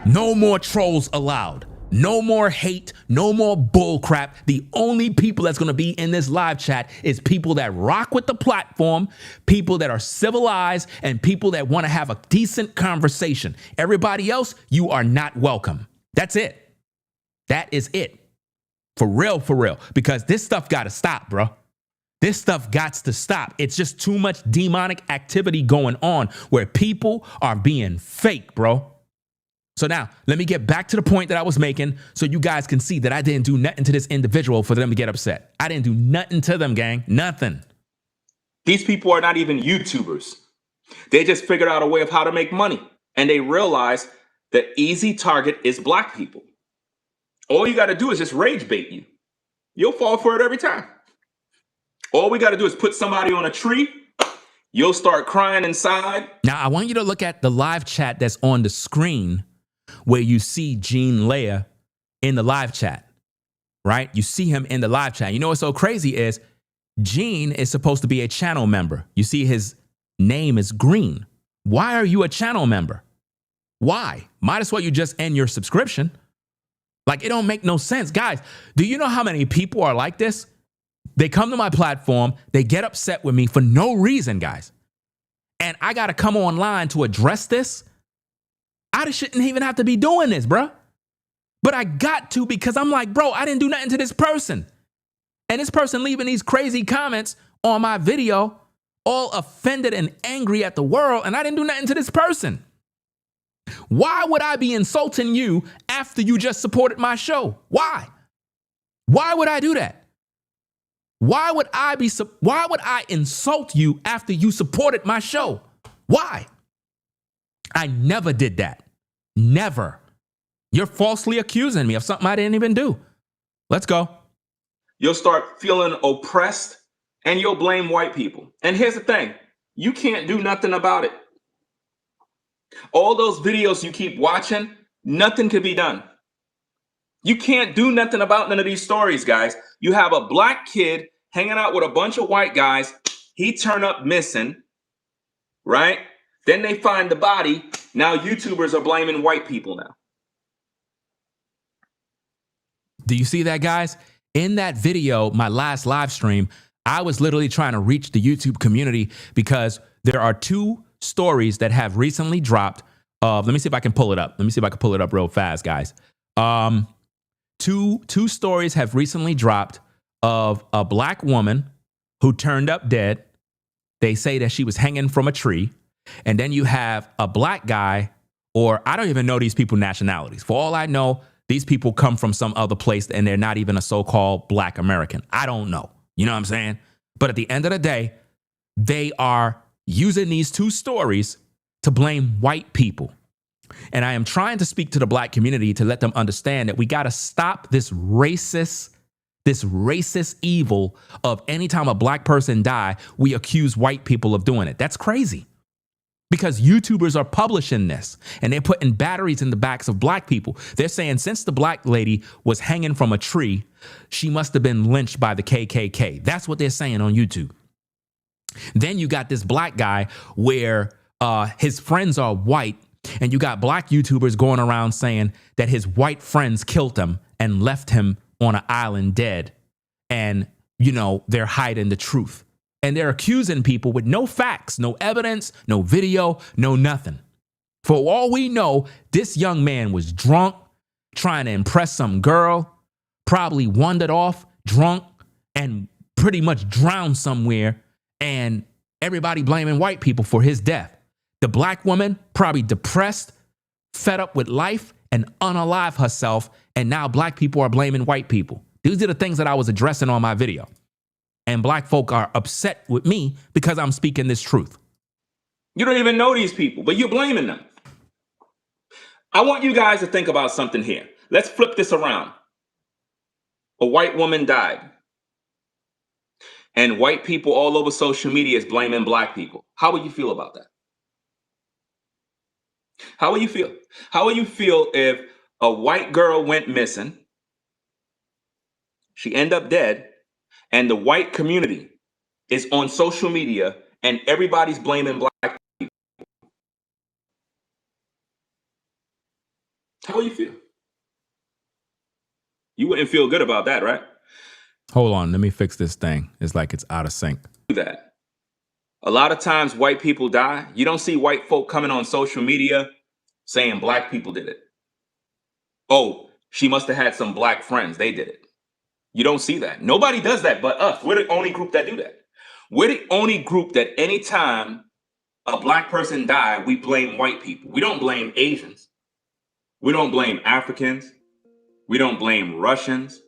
No more trolls allowed. No more hate. No more bull crap. The only people that's going to be in this live chat is people that rock with the platform, people that are civilized, and people that want to have a decent conversation. Everybody else, you are not welcome. That's it. That is it. For real, because this stuff got to stop, bro. This stuff got to stop. It's just too much demonic activity going on where people are being fake, bro. So now let me get back to the point that I was making so you guys can see that I didn't do nothing to this individual for them to get upset. I didn't do nothing to them, gang. Nothing. These people are not even YouTubers. They just figured out a way of how to make money. And they realize the easy target is black people. All you got to do is just rage bait you. You'll fall for it every time. All we got to do is put somebody on a tree. You'll start crying inside. Now, I want you to look at the live chat that's on the screen where you see Gene Leah in the live chat, right? You see him in the live chat. You know what's so crazy is Gene is supposed to be a channel member. You see his name is green. Why are you a channel member? Why? Might as well you just end your subscription. Like, it don't make no sense. Guys, do you know how many people are like this? They come to my platform, they get upset with me for no reason, guys. And I got to come online to address this. I shouldn't even have to be doing this, bro. But I got to, because I'm like, bro, I didn't do nothing to this person. And this person leaving these crazy comments on my video, all offended and angry at the world, and I didn't do nothing to this person. Why would I be insulting you after you just supported my show? Why? Why would I do that? Why would I insult you after you supported my show? Why? I never did that. Never. You're falsely accusing me of something I didn't even do. Let's go. You'll start feeling oppressed and you'll blame white people. And here's the thing. You can't do nothing about it. All those videos you keep watching, nothing can be done. You can't do nothing about none of these stories, guys. You have a black kid hanging out with a bunch of white guys. He turned up missing, right? Then they find the body. Now YouTubers are blaming white people now. Do you see that, guys? In that video, my last live stream, I was literally trying to reach the YouTube community because there are two stories that have recently dropped. Let me see if I can pull it up. Let me see if I can pull it up real fast, guys. Two stories have recently dropped of a black woman who turned up dead. They say that she was hanging from a tree. And then you have a black guy, or I don't even know these people's nationalities. For all I know, these people come from some other place and they're not even a so-called black American. I don't know. You know what I'm saying? But at the end of the day, they are using these two stories to blame white people. And I am trying to speak to the black community to let them understand that we got to stop this racist evil of anytime a black person die, we accuse white people of doing it. That's crazy. Because YouTubers are publishing this and they're putting batteries in the backs of black people. They're saying since the black lady was hanging from a tree, she must have been lynched by the KKK. That's what they're saying on YouTube. Then you got this black guy where his friends are white And you got black YouTubers going around saying that his white friends killed him and left him on an island dead. And, you know, they're hiding the truth. And they're accusing people with no facts, no evidence, no video, no nothing. For all we know, this young man was drunk, trying to impress some girl, probably wandered off drunk and pretty much drowned somewhere. And everybody blaming white people for his death. The black woman probably depressed, fed up with life, and unalive herself. And now black people are blaming white people. These are the things that I was addressing on my video. And black folk are upset with me because I'm speaking this truth. You don't even know these people, but you're blaming them. I want you guys to think about something here. Let's flip this around. A white woman died. And white people all over social media is blaming black people. How would you feel about that? How would you feel? How would you feel if a white girl went missing, she ended up dead, and the white community is on social media and everybody's blaming black people? How would you feel? You wouldn't feel good about that, right? Hold on, let me fix this thing. It's like it's out of sync. Do that. A lot of times white people die. You don't see white folk coming on social media saying black people did it. Oh, she must have had some black friends. They did it. You don't see that. Nobody does that but us. We're the only group that do that. We're the only group that anytime a black person died, we blame white people. We don't blame Asians. We don't blame Africans. We don't blame Russians.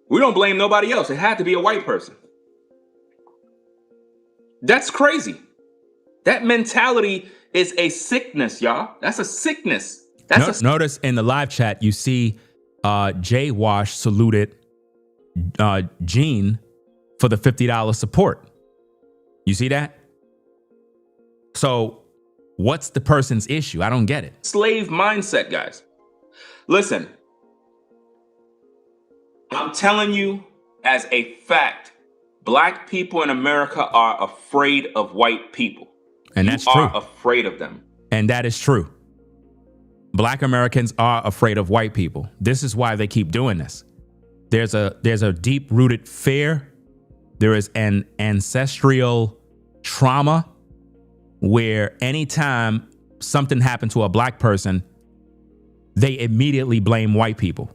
We don't blame nobody else. It had to be a white person. That's crazy. That mentality is a sickness, y'all. That's a sickness. Notice in the live chat, you see Jay Wash saluted Gene for the $50 support. You see that? So what's the person's issue? I don't get it. Slave mindset, guys. Listen, I'm telling you as a fact, black people in America are afraid of white people. And that's true. You are afraid of them. And that is true. Black Americans are afraid of white people. This is why they keep doing this. There's a deep-rooted fear. There is an ancestral trauma where anytime something happened to a black person, they immediately blame white people.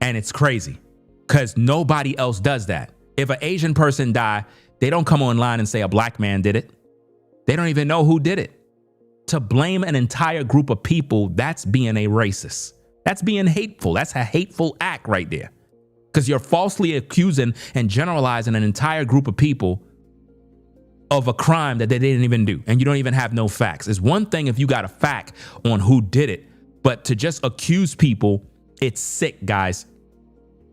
And it's crazy because nobody else does that. If an Asian person die, they don't come online and say a black man did it. They don't even know who did it. To blame an entire group of people, that's being a racist. That's being hateful. That's a hateful act right there. Because you're falsely accusing and generalizing an entire group of people of a crime that they didn't even do. And you don't even have no facts. It's one thing if you got a fact on who did it, but to just accuse people, it's sick, guys.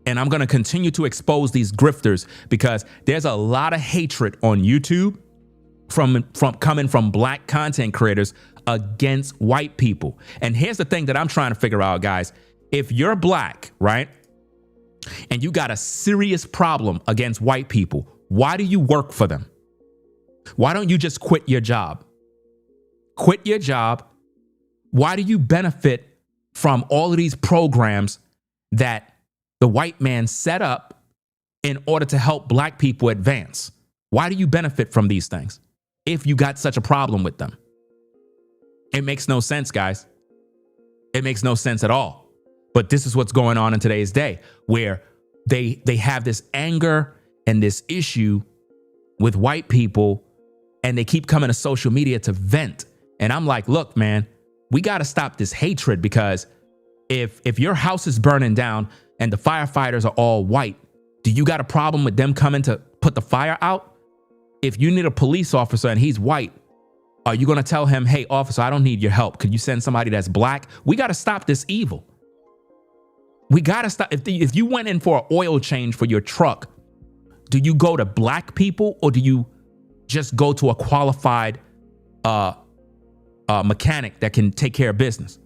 And I'm going to continue to expose these grifters because there's a lot of hatred on YouTube from coming from black content creators against white people. And here's the thing that I'm trying to figure out, guys. If you're black, right, and you got a serious problem against white people, why do you work for them? Why don't you just quit your job? Quit your job. Why do you benefit from all of these programs that the white man set up in order to help black people advance? Why do you benefit from these things if you got such a problem with them? It makes no sense, guys. It makes no sense at all. But this is what's going on in today's day, where they have this anger and this issue with white people, and they keep coming to social media to vent. And I'm like, look, man, we got to stop this hatred, because if your house is burning down and the firefighters are all white, do you got a problem with them coming to put the fire out? If you need a police officer and he's white, are you going to tell him, hey, officer, I don't need your help. Could you send somebody that's black? We got to stop this evil. We got to stop. If you went in for an oil change for your truck, do you go to black people or do you just go to a qualified mechanic that can take care of business?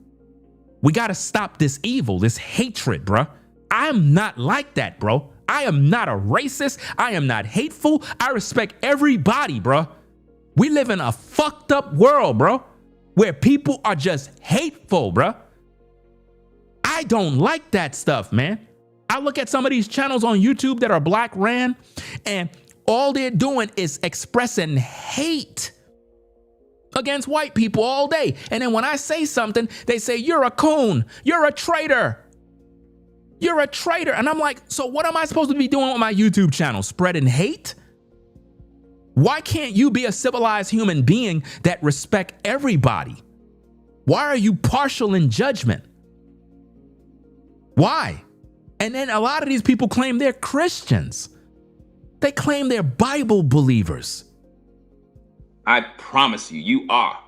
We got to stop this evil, this hatred, bro. I'm not like that, bro. I am not a racist. I am not hateful. I respect everybody, bro. We live in a fucked up world, bro. where people are just hateful, bruh. I don't like that stuff, man. I look at some of these channels on YouTube that are black ran, and all they're doing is expressing hate against white people all day. And then when I say something, they say, you're a coon, you're a traitor. You're a traitor. And I'm like, so what am I supposed to be doing on my YouTube channel? Spreading hate? Why can't you be a civilized human being that respect everybody? Why are you partial in judgment? Why? And then a lot of these people claim they're Christians. They claim they're Bible believers. I promise you, you are.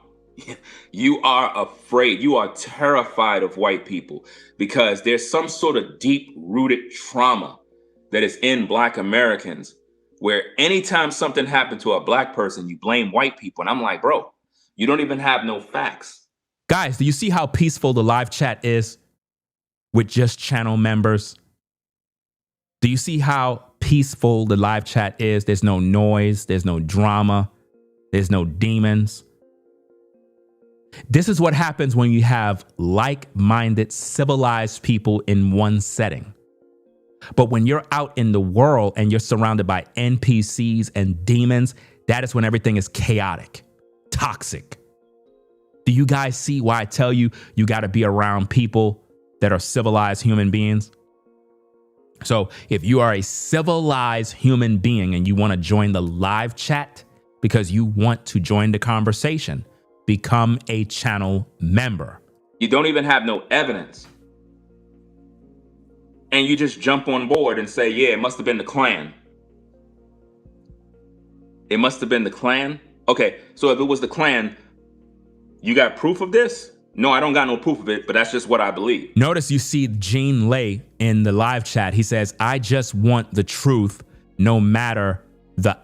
You are afraid. You are terrified of white people because there's some sort of deep-rooted trauma that is in Black Americans where anytime something happened to a Black person, you blame white people. And I'm like, bro, you don't even have no facts. Guys, do you see how peaceful the live chat is with just channel members? Do you see how peaceful the live chat is? There's no noise. There's no drama. There's no demons. This is what happens when you have like-minded, civilized people in one setting. But when you're out in the world and you're surrounded by NPCs and demons, that is when everything is chaotic, toxic. Do you guys see why I tell you, you got to be around people that are civilized human beings? So if you are a civilized human being and you want to join the live chat because you want to join the conversation, become a channel member. You don't even have no evidence. And you just jump on board and say, yeah, it must have been the Klan. It must have been the Klan. Okay, so if it was the Klan, you got proof of this? No, I don't got no proof of it, but that's just what I believe. Notice you see Gene Lay in the live chat. He says, I just want the truth no matter the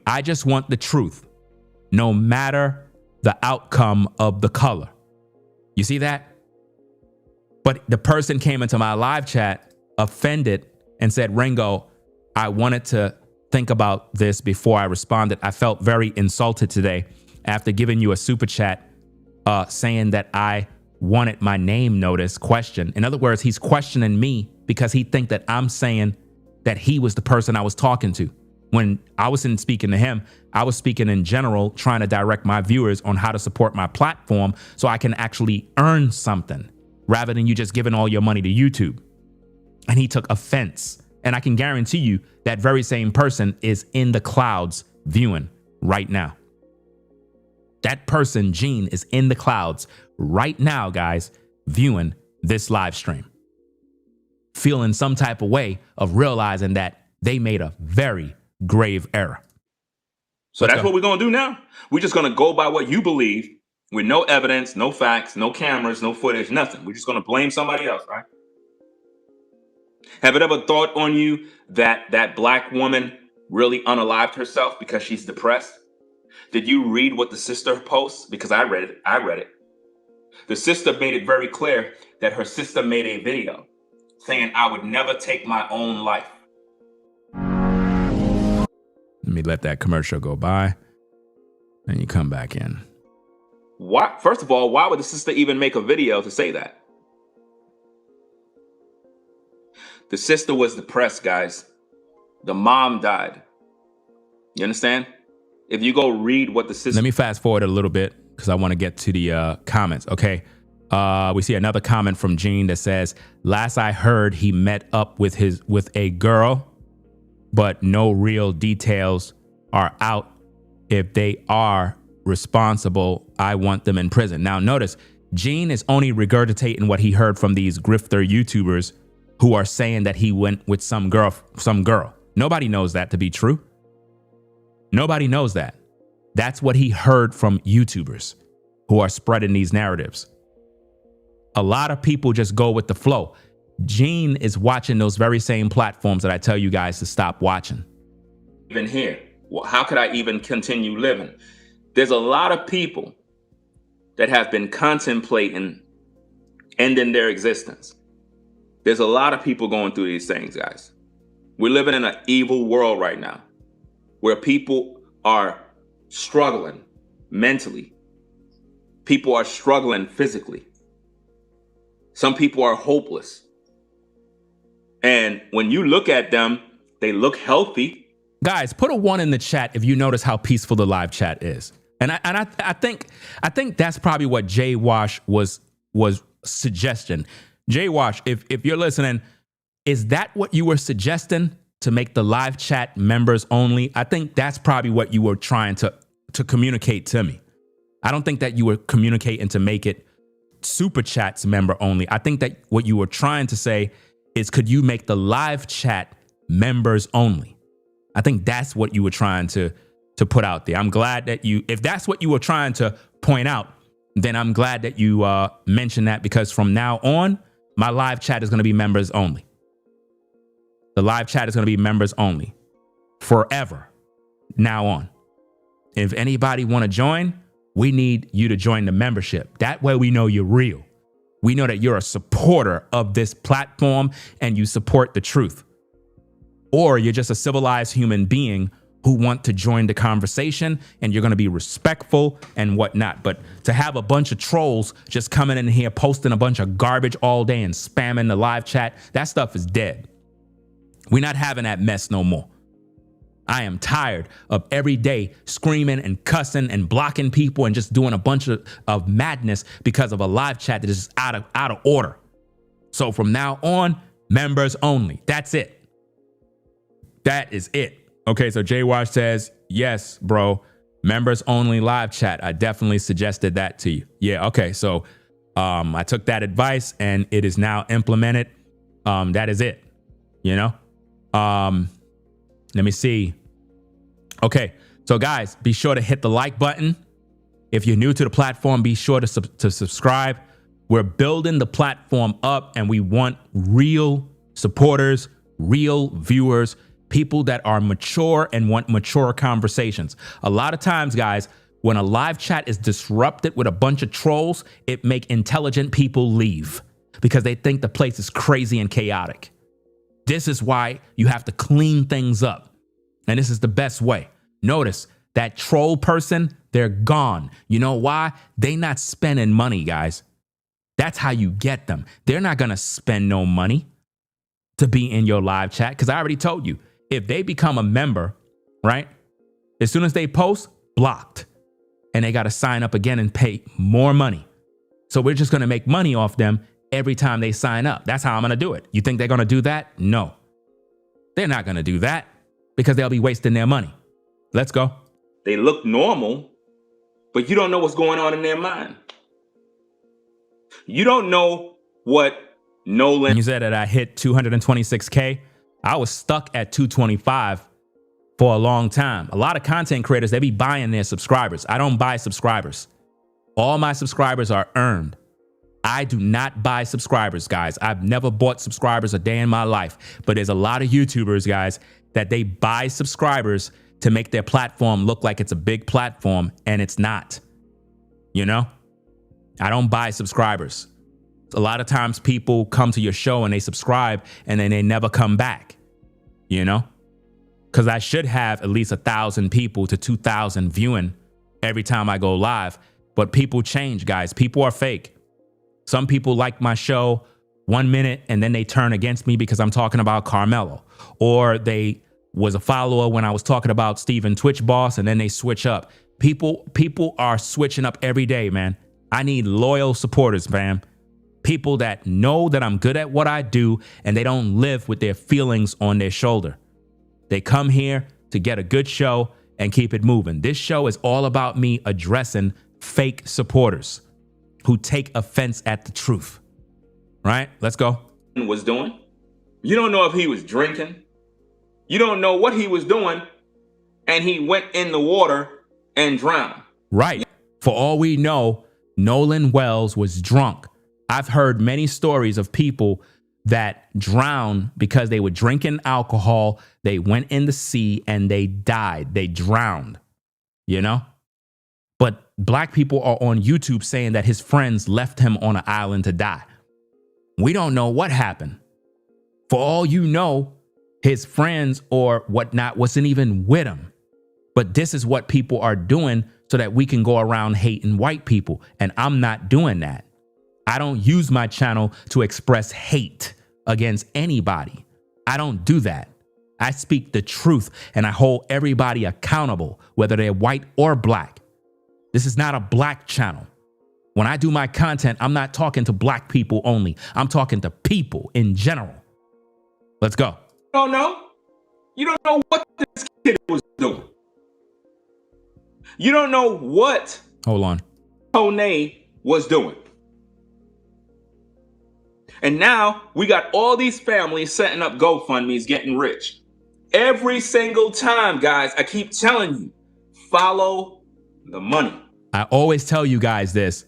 I just want the truth no matter the outcome of the color. You see that? But the person came into my live chat offended and said, Ringo, I wanted to think about this before I responded. I felt very insulted today after giving you a super chat saying that I wanted my name notice question. In other words, he's questioning me because he think that I'm saying that he was the person I was talking to. When I wasn't speaking to him, I was speaking in general, trying to direct my viewers on how to support my platform so I can actually earn something rather than you just giving all your money to YouTube. And he took offense. And I can guarantee you that very same person is in the clouds viewing right now. That person, Gene, is in the clouds right now, guys, viewing this live stream, feeling some type of way of realizing that they made a very grave error. So that's what we're going to do now. We're just going to go by what you believe with no evidence, no facts, no cameras, no footage, nothing. We're just going to blame somebody else, right? Have it ever thought on you that that Black woman really unalived herself because she's depressed? Did you read what the sister posts? Because I read it. The sister made it very clear that her sister made a video saying, I would never take my own life. Let me let that commercial go by. And you come back in. Why? First of all, why would the sister even make a video to say that? The sister was depressed, guys. The mom died. You understand? If you go read what the sister... Let me fast forward a little bit because I want to get to the comments. Okay. We see another comment from Gene that says, last I heard, he met up with a girl, but no real details are out. If they are responsible, I want them in prison. Now, notice Gene is only regurgitating what he heard from these grifter YouTubers who are saying that he went with some girl. Nobody knows that to be true. Nobody knows that. That's what he heard from YouTubers who are spreading these narratives. A lot of people just go with the flow. Gene is watching those very same platforms that I tell you guys to stop watching. Even here, well, how could I even continue living? There's a lot of people that have been contemplating ending their existence. There's a lot of people going through these things, guys. We're living in an evil world right now where people are struggling mentally. people are struggling physically. Some people are hopeless. And when you look at them, they look healthy. Guys, put a 1 in the chat if you notice how peaceful the live chat is. And I think that's probably what Jay Wash was suggesting. Jay Wash, if you're listening, is that what you were suggesting, to make the live chat members only? I think that's probably what you were trying to communicate to me. I don't think that you were communicating to make it super chats member only. I think that what you were trying to say is, could you make the live chat members only? I think that's what you were trying to put out there. I'm glad that if that's what you were trying to point out, then I'm glad that you mentioned that, because from now on, my live chat is going to be members only. The live chat is going to be members only forever now on. If anybody want to join, we need you to join the membership. That way we know you're real. We know that you're a supporter of this platform and you support the truth. Or you're just a civilized human being who want to join the conversation, and you're going to be respectful and whatnot. But to have a bunch of trolls just coming in here, posting a bunch of garbage all day and spamming the live chat, that stuff is dead. We're not having that mess no more. I am tired of every day screaming and cussing and blocking people and just doing a bunch of madness because of a live chat that is out of order. So from now on, members only. That's it. That is it. Okay, so Jay Wash says, yes, bro, members only live chat. I definitely suggested that to you. Yeah, okay, so I took that advice and it is now implemented. That is it, you know? Let me see. Okay, so guys, be sure to hit the like button. If you're new to the platform, be sure to subscribe. We're building the platform up and we want real supporters, real viewers, people that are mature and want mature conversations. A lot of times, guys, when a live chat is disrupted with a bunch of trolls, it make intelligent people leave because they think the place is crazy and chaotic. This is why you have to clean things up. And this is the best way. Notice that troll person, they're gone. You know why? They not spending money, guys. That's how you get them. They're not going to spend no money to be in your live chat, because I already told you, if they become a member, right, as soon as they post, blocked. And they got to sign up again and pay more money. So we're just going to make money off them every time they sign up. That's how I'm going to do it. You think they're going to do that? No. They're not going to do that because they'll be wasting their money. Let's go. They look normal, but you don't know what's going on in their mind. You don't know what Nolan... You said that I hit 226K. I was stuck at 225 for a long time. A lot of content creators, they be buying their subscribers. I don't buy subscribers. All my subscribers are earned. I do not buy subscribers, guys. I've never bought subscribers a day in my life. But there's a lot of YouTubers, guys, that they buy subscribers to make their platform look like it's a big platform, and it's not. You know? I don't buy subscribers. A lot of times people come to your show and they subscribe and then they never come back, you know? Because I should have at least 1,000 people to 2,000 viewing every time I go live. But people change, guys. People are fake. Some people like my show 1 minute and then they turn against me because I'm talking about Carmelo. Or they was a follower when I was talking about Steven Twitch Boss and then they switch up. People are switching up every day, man. I need loyal supporters, fam. People that know that I'm good at what I do and they don't live with their feelings on their shoulder. They come here to get a good show and keep it moving. This show is all about me addressing fake supporters who take offense at the truth. Right? Let's go. Was doing. You don't know if he was drinking. You don't know what he was doing. And he went in the water and drowned. Right. For all we know, Nolan Wells was drunk. I've heard many stories of people that drowned because they were drinking alcohol. They went in the sea and they died. They drowned, you know? But black people are on YouTube saying that his friends left him on an island to die. We don't know what happened. For all you know, his friends or whatnot wasn't even with him. But this is what people are doing so that we can go around hating white people. And I'm not doing that. I don't use my channel to express hate against anybody. I don't do that. I speak the truth and I hold everybody accountable, whether they're white or black. This is not a black channel. When I do my content, I'm not talking to black people only. I'm talking to people in general. Let's go. Don't know. You don't know what this kid was doing. You don't know what Hold on. Tone was doing. And now we got all these families setting up GoFundMe's getting rich. Every single time, guys, I keep telling you, follow the money. I always tell you guys this,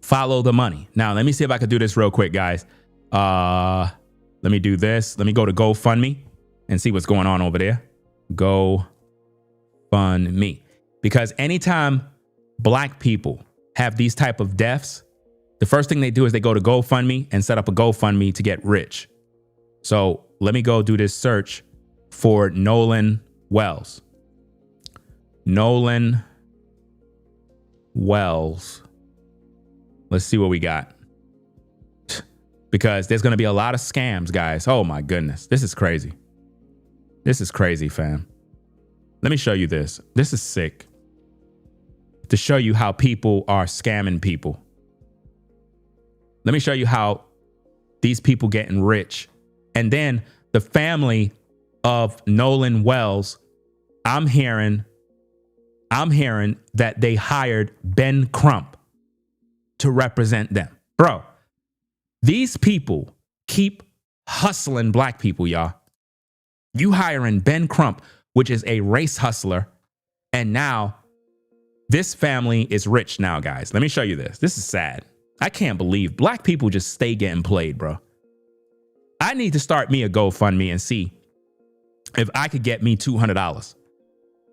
follow the money. Now, let me see if I could do this real quick, guys. Let me do this. Let me go to GoFundMe and see what's going on over there. GoFundMe. Because anytime black people have these type of deaths, the first thing they do is they go to GoFundMe and set up a GoFundMe to get rich. So let me go do this search for Nolan Wells. Nolan Wells. Let's see what we got. Because there's going to be a lot of scams, guys. Oh my goodness. This is crazy. This is crazy, fam. Let me show you this. This is sick. To show you how people are scamming people. Let me show you how these people getting rich. And then the family of Nolan Wells, I'm hearing that they hired Ben Crump to represent them. Bro, these people keep hustling black people, y'all. You hiring Ben Crump, which is a race hustler, and now this family is rich now, guys. Let me show you this. This is sad. I can't believe black people just stay getting played, bro. I need to start me a GoFundMe and see if I could get me $200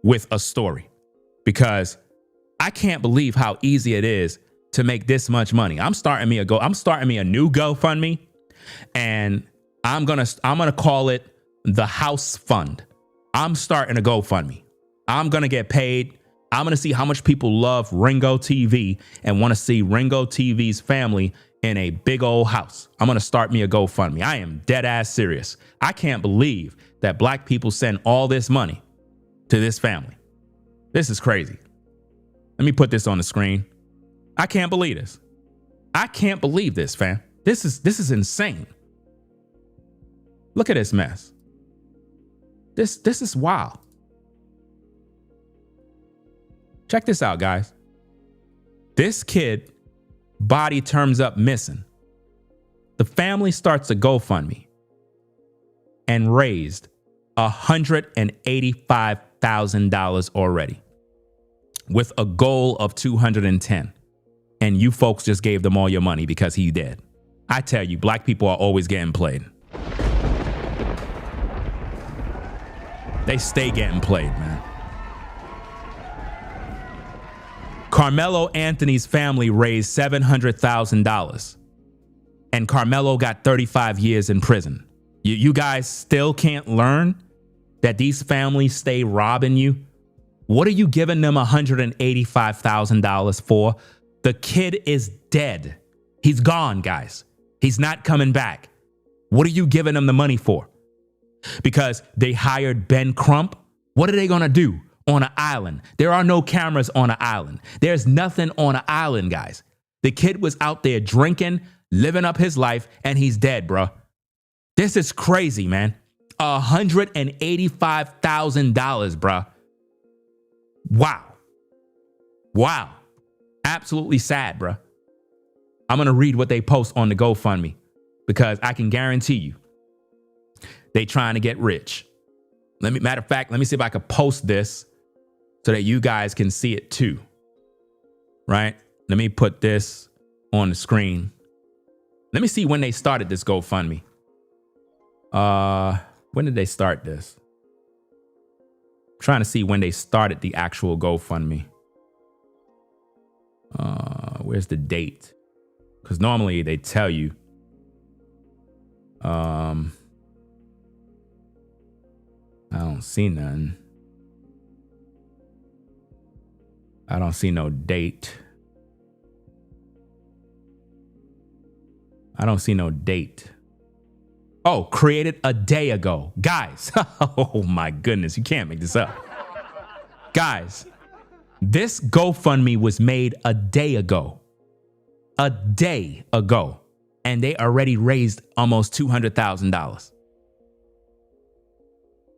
with a story, because I can't believe how easy it is to make this much money. I'm starting me a new GoFundMe, and I'm gonna call it the House Fund. I'm starting a GoFundMe. I'm gonna get paid. I'm gonna see how much people love Ringo TV and want to see Ringo TV's family in a big old house. I'm gonna start me a GoFundMe. I am dead ass serious. I can't believe that black people send all this money to this family. This is crazy. Let me put this on the screen. I can't believe this. I can't believe this, fam. This is insane. Look at this mess. This is wild. Check this out, guys. This kid body turns up missing. The family starts a GoFundMe and raised $185,000 already, with a goal of 210. And you folks just gave them all your money because he did. I tell you, black people are always getting played. They stay getting played, man. Carmelo Anthony's family raised $700,000, and Carmelo got 35 years in prison. You guys still can't learn that these families stay robbing you? What are you giving them $185,000 for? The kid is dead. He's gone, guys. He's not coming back. What are you giving them the money for? Because they hired Ben Crump? What are they gonna do on an island? There are no cameras on an island. There's nothing on an island, guys. The kid was out there drinking, living up his life, and he's dead, bro. This is crazy, man. $185,000, bro. Wow. Wow. Absolutely sad, bro. I'm going to read what they post on the GoFundMe, because I can guarantee you they trying to get rich. Matter of fact, let me see if I could post this so that you guys can see it too. Right? Let me put this on the screen. Let me see when they started this GoFundMe. When did they start this? I'm trying to see when they started the actual GoFundMe. Where's the date? Because normally they tell you. I don't see none. I don't see no date. I don't see no date. Oh, created a day ago. Guys, oh my goodness, you can't make this up. Guys, this GoFundMe was made a day ago. A day ago. And they already raised almost $200,000.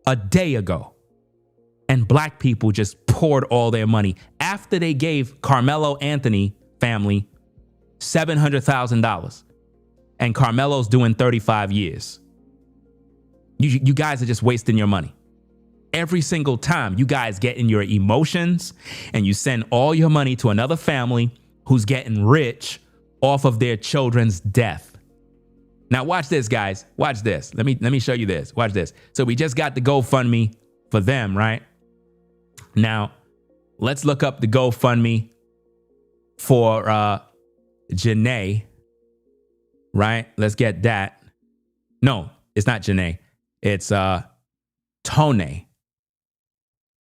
A day ago. And black people just poured all their money after they gave Carmelo Anthony family $700,000. And Carmelo's doing 35 years. You guys are just wasting your money. Every single time you guys get in your emotions and you send all your money to another family who's getting rich off of their children's death. Now watch this, guys. Watch this. Let me show you this. Watch this. So we just got the GoFundMe for them, right? Now, let's look up the GoFundMe for Janae. Right? Let's get that. No, it's not Janae. It's Tone.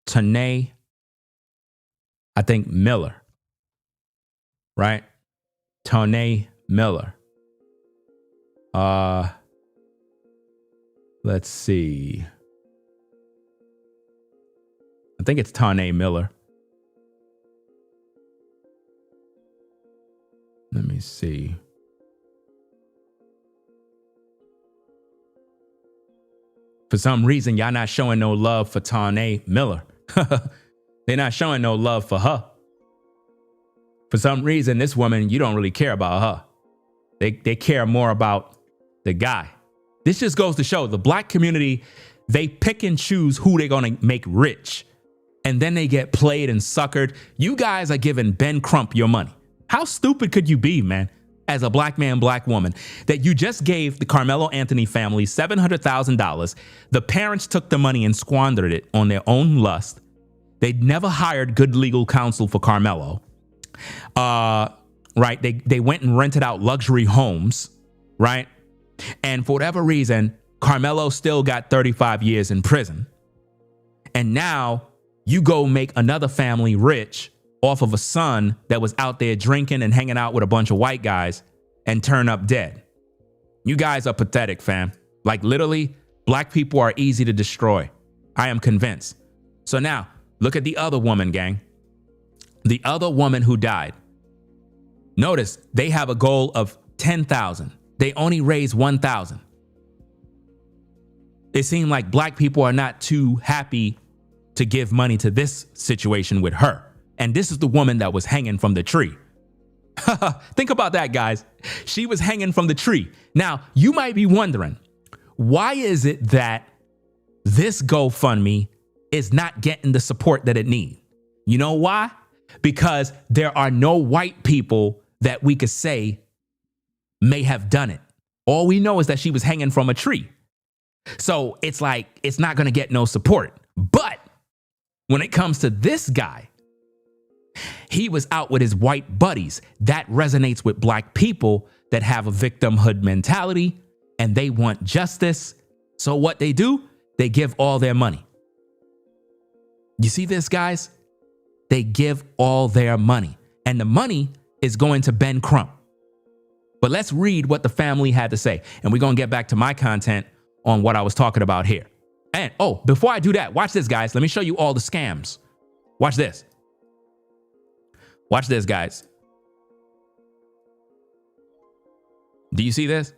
Tone, I think Miller. Right? Tone Miller. Let's see. I think it's Tane Miller. Let me see. For some reason, y'all not showing no love for Tane Miller. They're not showing no love for her. For some reason, this woman, you don't really care about her. They care more about the guy. This just goes to show the black community, they pick and choose who they're going to make rich. And then they get played and suckered. You guys are giving Ben Crump your money. How stupid could you be, man, as a black man, black woman, that you just gave the Carmelo Anthony family $700,000. The parents took the money and squandered it on their own lust. They'd never hired good legal counsel for Carmelo. Right? They went and rented out luxury homes, right? And for whatever reason, Carmelo still got 35 years in prison. And now you go make another family rich off of a son that was out there drinking and hanging out with a bunch of white guys and turn up dead. You guys are pathetic, fam. Like literally, black people are easy to destroy. I am convinced. So now look at the other woman, gang. The other woman who died. Notice they have a goal of 10,000. They only raised 1,000. It seemed like black people are not too happy to give money to this situation with her. And this is the woman that was hanging from the tree. Think about that, guys. She was hanging from the tree. Now, you might be wondering, why is it that this GoFundMe is not getting the support that it needs? You know why? Because there are no white people that we could say may have done it. All we know is that she was hanging from a tree. So it's like, it's not going to get no support. But when it comes to this guy, he was out with his white buddies. That resonates with black people that have a victimhood mentality and they want justice. So what they do, they give all their money. You see this, guys? They give all their money and the money is going to Ben Crump. But let's read what the family had to say. And we're going to get back to my content on what I was talking about here. And oh, before I do that, watch this, guys. Let me show you all the scams. Watch this. Watch this, guys. Do you see this?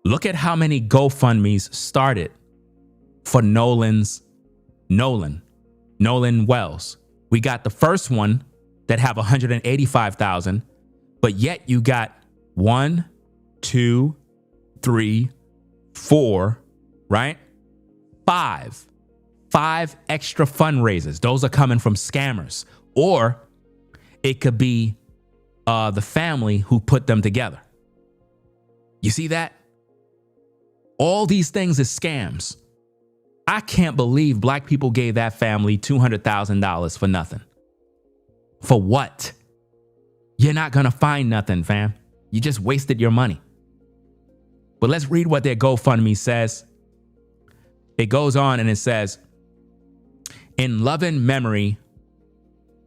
Look at how many GoFundMes started for Nolan Wells. We got the first one that have 185,000, but yet you got 1, 2, 3, 4, right? 5 extra fundraisers. Those are coming from scammers, or it could be the family who put them together. You see that? All these things is scams. I can't believe black people gave that family $200,000 for nothing. For what? You're not going to find nothing, fam. You just wasted your money. But let's read what their GoFundMe says. It goes on and it says, in loving memory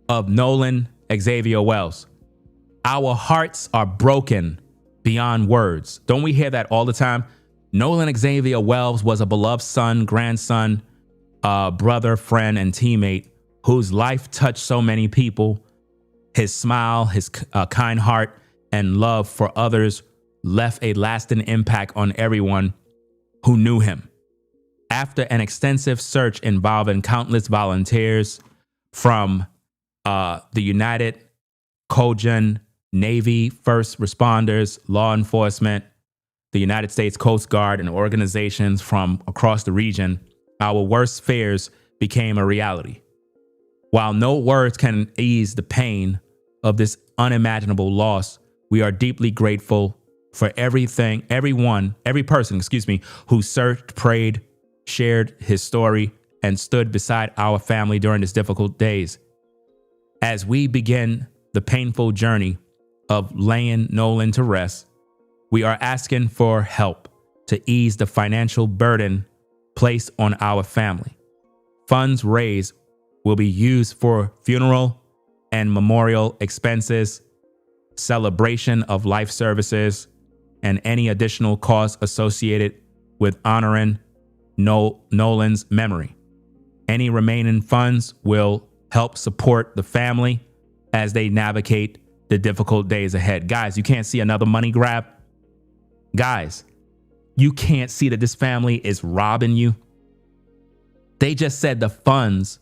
of Nolan Xavier Wells. Our hearts are broken beyond words. Don't we hear that all the time? Nolan Xavier Wells was a beloved son, grandson, brother, friend, and teammate whose life touched so many people. His smile, his kind heart, and love for others left a lasting impact on everyone who knew him. After an extensive search involving countless volunteers from the United Kojun Navy, first responders, law enforcement, the United States Coast Guard, and organizations from across the region, our worst fears became a reality. While no words can ease the pain of this unimaginable loss, we are deeply grateful for every person, who searched, prayed, shared his story, and stood beside our family during these difficult days. As we begin the painful journey of laying Nolan to rest, we are asking for help to ease the financial burden placed on our family. Funds raised will be used for funeral and memorial expenses, celebration of life services, and any additional costs associated with honoring Nolan's memory. Any remaining funds will help support the family as they navigate the difficult days ahead. Guys, you can't see another money grab. Guys, you can't see that this family is robbing you. They just said the funds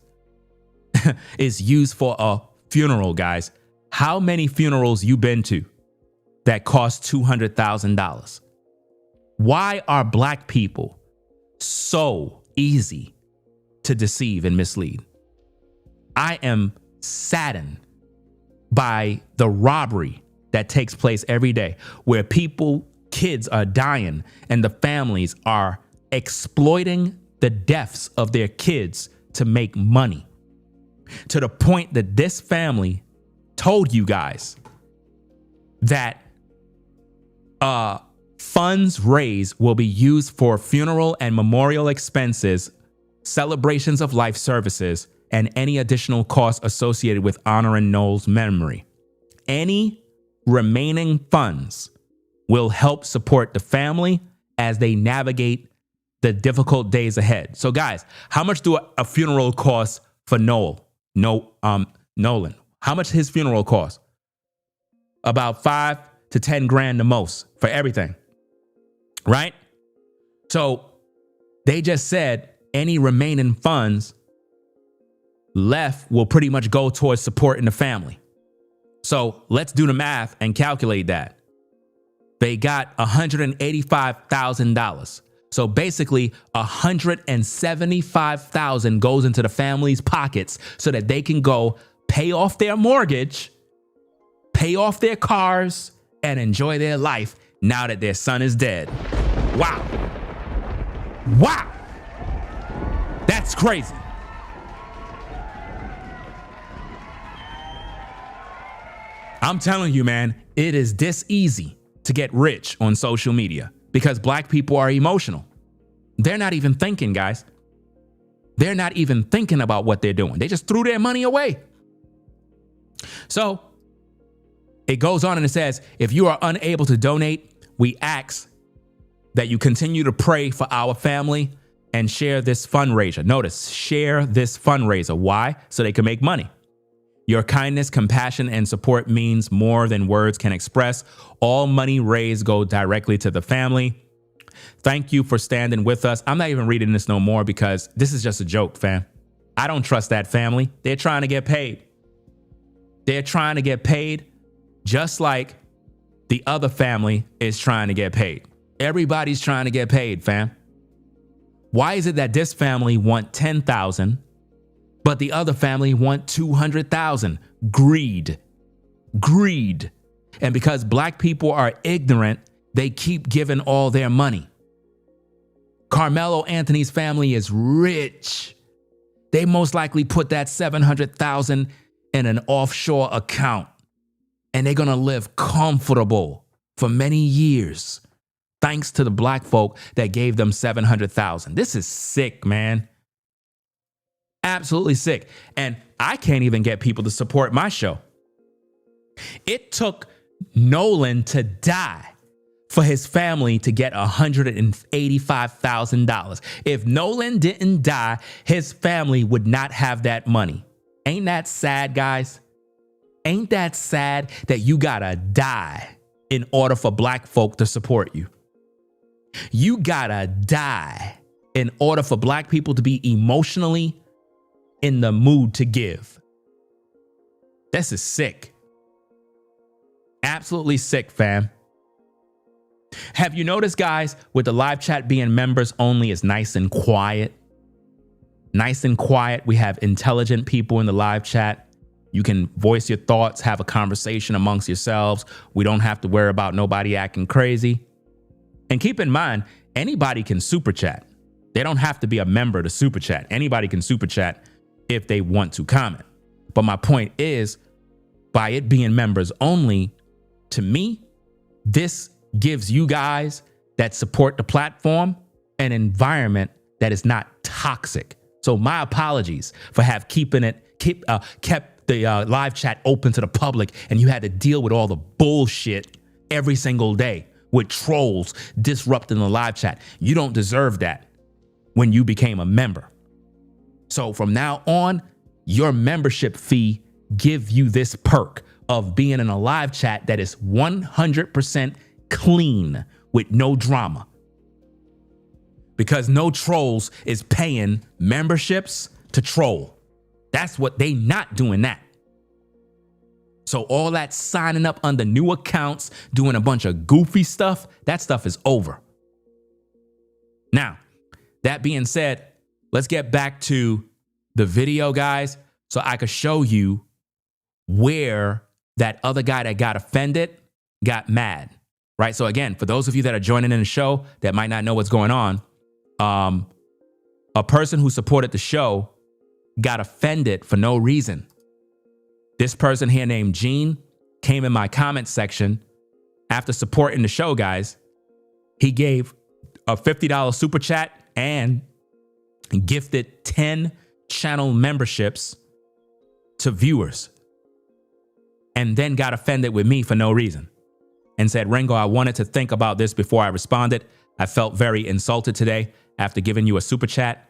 is used for a funeral, guys. How many funerals you been to that cost $200,000? Why are black people so easy to deceive and mislead? I am saddened by the robbery that takes place every day, where kids are dying and the families are exploiting the deaths of their kids to make money, to the point that this family told you guys that funds raised will be used for funeral and memorial expenses, celebrations of life services, and any additional costs associated with honoring Noel's memory. Any remaining funds will help support the family as they navigate the difficult days ahead. So guys, how much do a funeral cost for Nolan? How much his funeral cost? About 5 to 10 grand the most for everything, right? So they just said any remaining funds left will pretty much go towards supporting the family. So let's do the math and calculate that. They got $185,000. So basically $175,000 goes into the family's pockets so that they can go pay off their mortgage, pay off their cars, and enjoy their life now that their son is dead. Wow. Wow. That's crazy. I'm telling you, man, it is this easy to get rich on social media because black people are emotional. They're not even thinking, guys. They're not even thinking about what they're doing. They just threw their money away. So it goes on and it says, if you are unable to donate, we ask that you continue to pray for our family and share this fundraiser. Notice, share this fundraiser. Why? So they can make money. Your kindness, compassion, and support means more than words can express. All money raised go directly to the family. Thank you for standing with us. I'm not even reading this no more because this is just a joke, fam. I don't trust that family. They're trying to get paid. They're trying to get paid just like the other family is trying to get paid. Everybody's trying to get paid, fam. Why is it that this family want $10,000, but the other family want $200,000? Greed. Greed. And because black people are ignorant, they keep giving all their money. Carmelo Anthony's family is rich. They most likely put that $700,000 in an offshore account, and they're going to live comfortable for many years thanks to the black folk that gave them $700,000. This is sick, man. Absolutely sick. And I can't even get people to support my show. It took Nolan to die for his family to get $185,000. If Nolan didn't die, his family would not have that money. Ain't that sad, guys? Ain't that sad that you gotta die in order for black folk to support you? You gotta die in order for black people to be emotionally in the mood to give. This is sick. Absolutely sick, fam. Have you noticed, guys, with the live chat being members only, it's nice and quiet? Nice and quiet. We have intelligent people in the live chat. You can voice your thoughts, have a conversation amongst yourselves. We don't have to worry about nobody acting crazy. And keep in mind, anybody can super chat. They don't have to be a member to super chat. Anybody can super chat if they want to comment. But my point is, by it being members only, to me, this gives you guys that support the platform an environment that is not toxic. So my apologies for kept the live chat open to the public, and you had to deal with all the bullshit every single day with trolls disrupting the live chat. You don't deserve that when you became a member. So from now on, your membership fee give you this perk of being in a live chat that is 100% clean with no drama. Because no trolls is paying memberships to troll. That's what they not doing that. So all that signing up under new accounts, doing a bunch of goofy stuff, that stuff is over. Now, that being said, let's get back to the video, guys, so I could show you where that other guy that got offended got mad, right? So again, for those of you that are joining in the show that might not know what's going on, a person who supported the show got offended for no reason. This person here named Gene came in my comment section after supporting the show, guys. He gave a $50 super chat and gifted 10 channel memberships to viewers, and then got offended with me for no reason and said, Ringo, I wanted to think about this before I responded. I felt very insulted today after giving you a super chat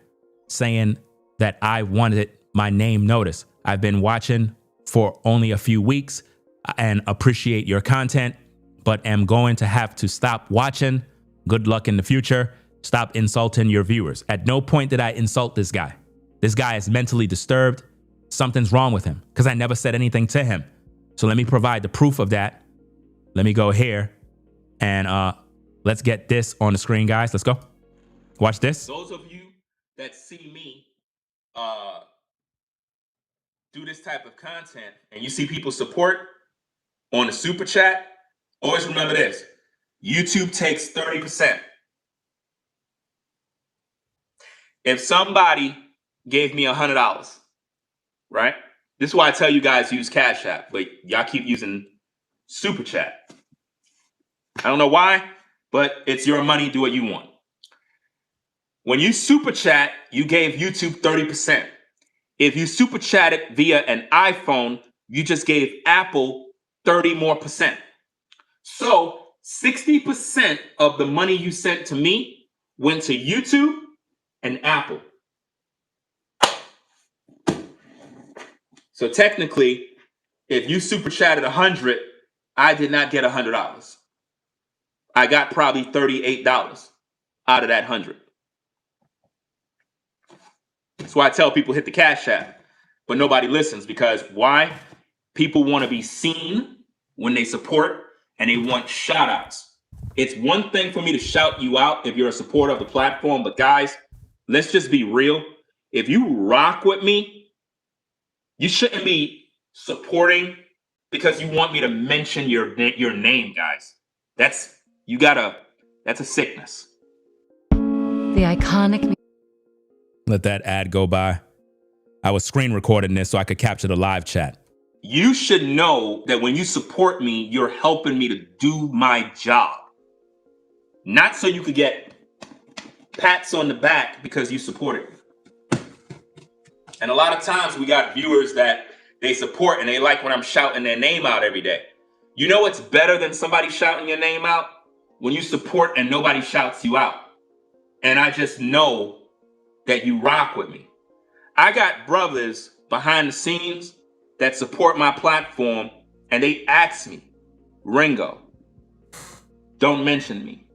saying that I wanted my name noticed. I've been watching for only a few weeks and appreciate your content, but am going to have to stop watching. Good luck in the future. Stop insulting your viewers. At no point did I insult this guy. This guy is mentally disturbed. Something's wrong with him because I never said anything to him. So let me provide the proof of that. Let me go here and let's get this on the screen, guys. Let's go. Watch this. Those of you that see me do this type of content and you see people support on the super chat, always remember this. YouTube takes 30%. If somebody gave me $100, right? This is why I tell you guys use Cash App, but y'all keep using Super Chat. I don't know why, but it's your money. Do what you want. When you Super Chat, you gave YouTube 30%. If you Super Chatted via an iPhone, you just gave Apple 30 more percent. So 60% of the money you sent to me went to YouTube and Apple. So technically, if you super chatted 100, I did not get $100. I got probably $38 out of that 100. That's why I tell people hit the Cash App, but nobody listens because why? People want to be seen when they support and they want shout outs. It's one thing for me to shout you out if you're a supporter of the platform, but guys, let's just be real. If you rock with me, you shouldn't be supporting because you want me to mention your name, guys. That's a sickness. The iconic. Let that ad go by. I was screen recording this so I could capture the live chat. You should know that when you support me, you're helping me to do my job. Not so you could get pats on the back because you supported me. And a lot of times we got viewers that they support and they like when I'm shouting their name out every day. You know what's better than somebody shouting your name out? When you support and nobody shouts you out. And I just know that you rock with me. I got brothers behind the scenes that support my platform and they ask me, Ringo, don't mention me.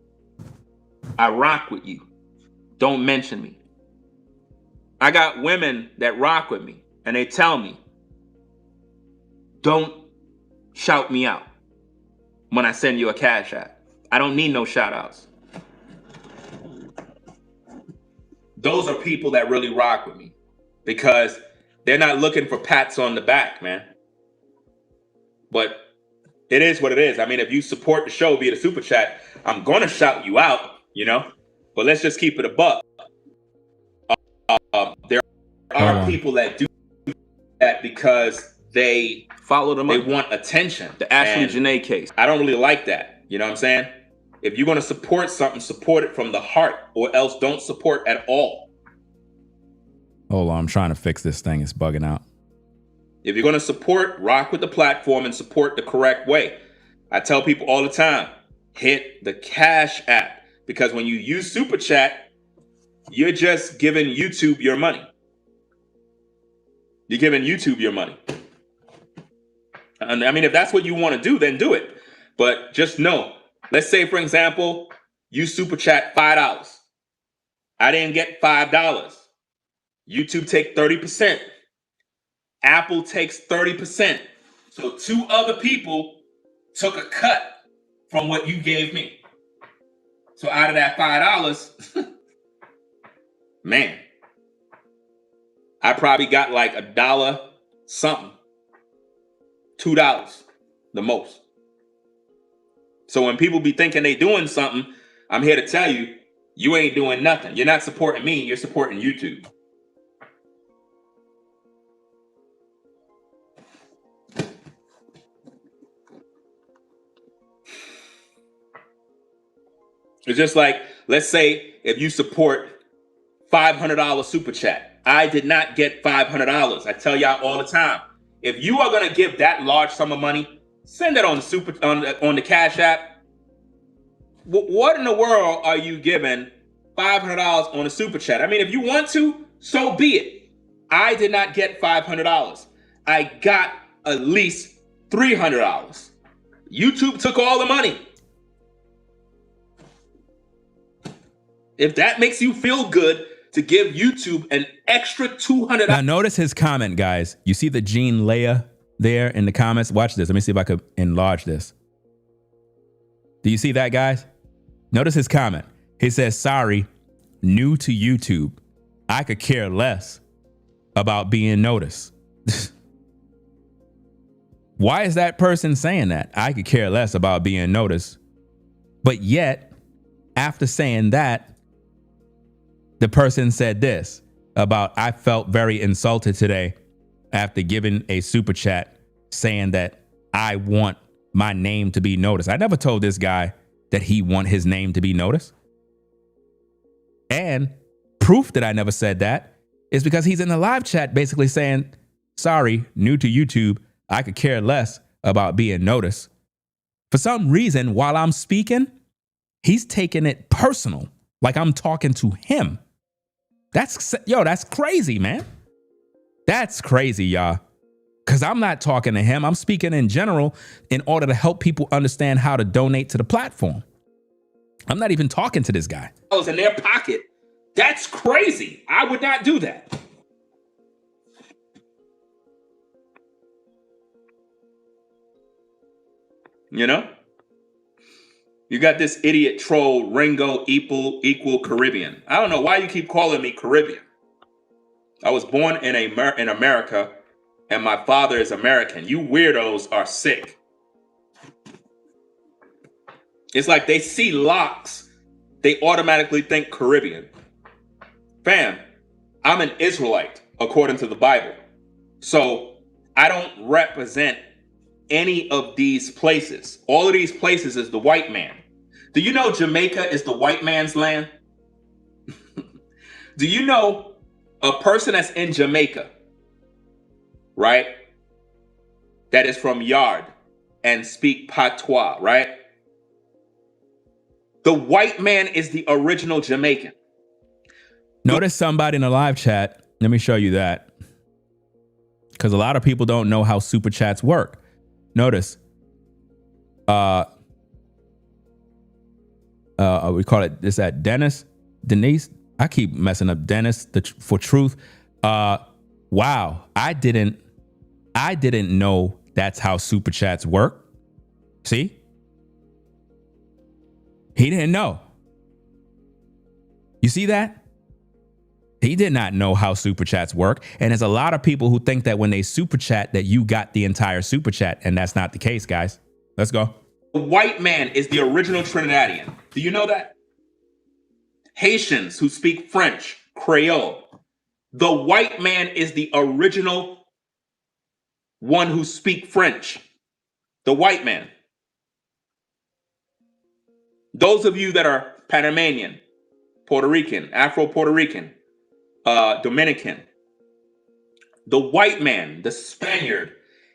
I rock with you. Don't mention me. I got women that rock with me and they tell me, don't shout me out when I send you a cash app. I don't need no shout outs. Those are people that really rock with me because they're not looking for pats on the back, man. But it is what it is. I mean, if you support the show via the super chat, I'm going to shout you out, you know, but let's just keep it a buck. There are people that do that because they follow them. They want attention. The Ashley Janae case. I don't really like that. You know what I'm saying? If you're going to support something, support it from the heart or else don't support at all. Hold on, I'm trying to fix this thing. It's bugging out. If you're going to support, rock with the platform and support the correct way. I tell people all the time, hit the Cash app because when you use Super Chat, you're just giving YouTube your money. You're giving YouTube your money. And I mean, if that's what you want to do, then do it. But just know, let's say, for example, you Super Chat $5. I didn't get $5. YouTube take 30%. Apple takes 30%. So 2 other people took a cut from what you gave me. So out of that $5, man, I probably got like $1 something. $2 the most. So when people be thinking they doing something, I'm here to tell you, you ain't doing nothing. You're not supporting me, you're supporting YouTube. It's just like, let's say if you support $500 super chat. I did not get $500. I tell y'all all the time, if you are gonna give that large sum of money, send it on the on the Cash app. What in the world are you giving $500 on a super chat? I mean, if you want to, so be it. I did not get $500. I got at least $300. YouTube took all the money. If that makes you feel good to give YouTube an extra $200. Now notice his comment, guys. You see the Jean Leia there in the comments? Watch this. Let me see if I could enlarge this. Do you see that, guys? Notice his comment. He says, sorry, new to YouTube. I could care less about being noticed. Why is that person saying that? I could care less about being noticed. But yet, after saying that, the person said this about, I felt very insulted today after giving a super chat saying that I want my name to be noticed. I never told this guy that he want his name to be noticed. And proof that I never said that is because he's in the live chat basically saying, sorry, new to YouTube, I could care less about being noticed. For some reason, while I'm speaking, he's taking it personal, like I'm talking to him. That's crazy, man. That's crazy, y'all. Because I'm not talking to him. I'm speaking in general in order to help people understand how to donate to the platform. I'm not even talking to this guy. In their pocket. That's crazy. I would not do that. You know? You got this idiot troll, Ringo equal Caribbean. I don't know why you keep calling me Caribbean. I was born in America, and my father is American. You weirdos are sick. It's like they see locks, they automatically think Caribbean. Fam, I'm an Israelite, according to the Bible. So I don't represent any of these places. All of these places is the white man. Do you know Jamaica is the white man's land? Do you know A person that's in Jamaica, right? That is from Yard and speak patois, right? The white man is the original Jamaican. Notice somebody in the live chat. Let me show you that. Because a lot of people don't know how super chats work. Notice. We call it, is that Denise? I keep messing up Dennis for truth. Wow. I didn't know that's how super chats work. See? He didn't know. You see that? He did not know how super chats work. And there's a lot of people who think that when they super chat that you got the entire super chat. And that's not the case, guys. Let's go. The white man is the original Trinidadian. Do you know that? Haitians who speak French, Creole. The white man is the original one who speak French. The white man. Those of you that are Panamanian, Puerto Rican, Afro-Puerto Rican, Dominican, the white man, the Spaniard,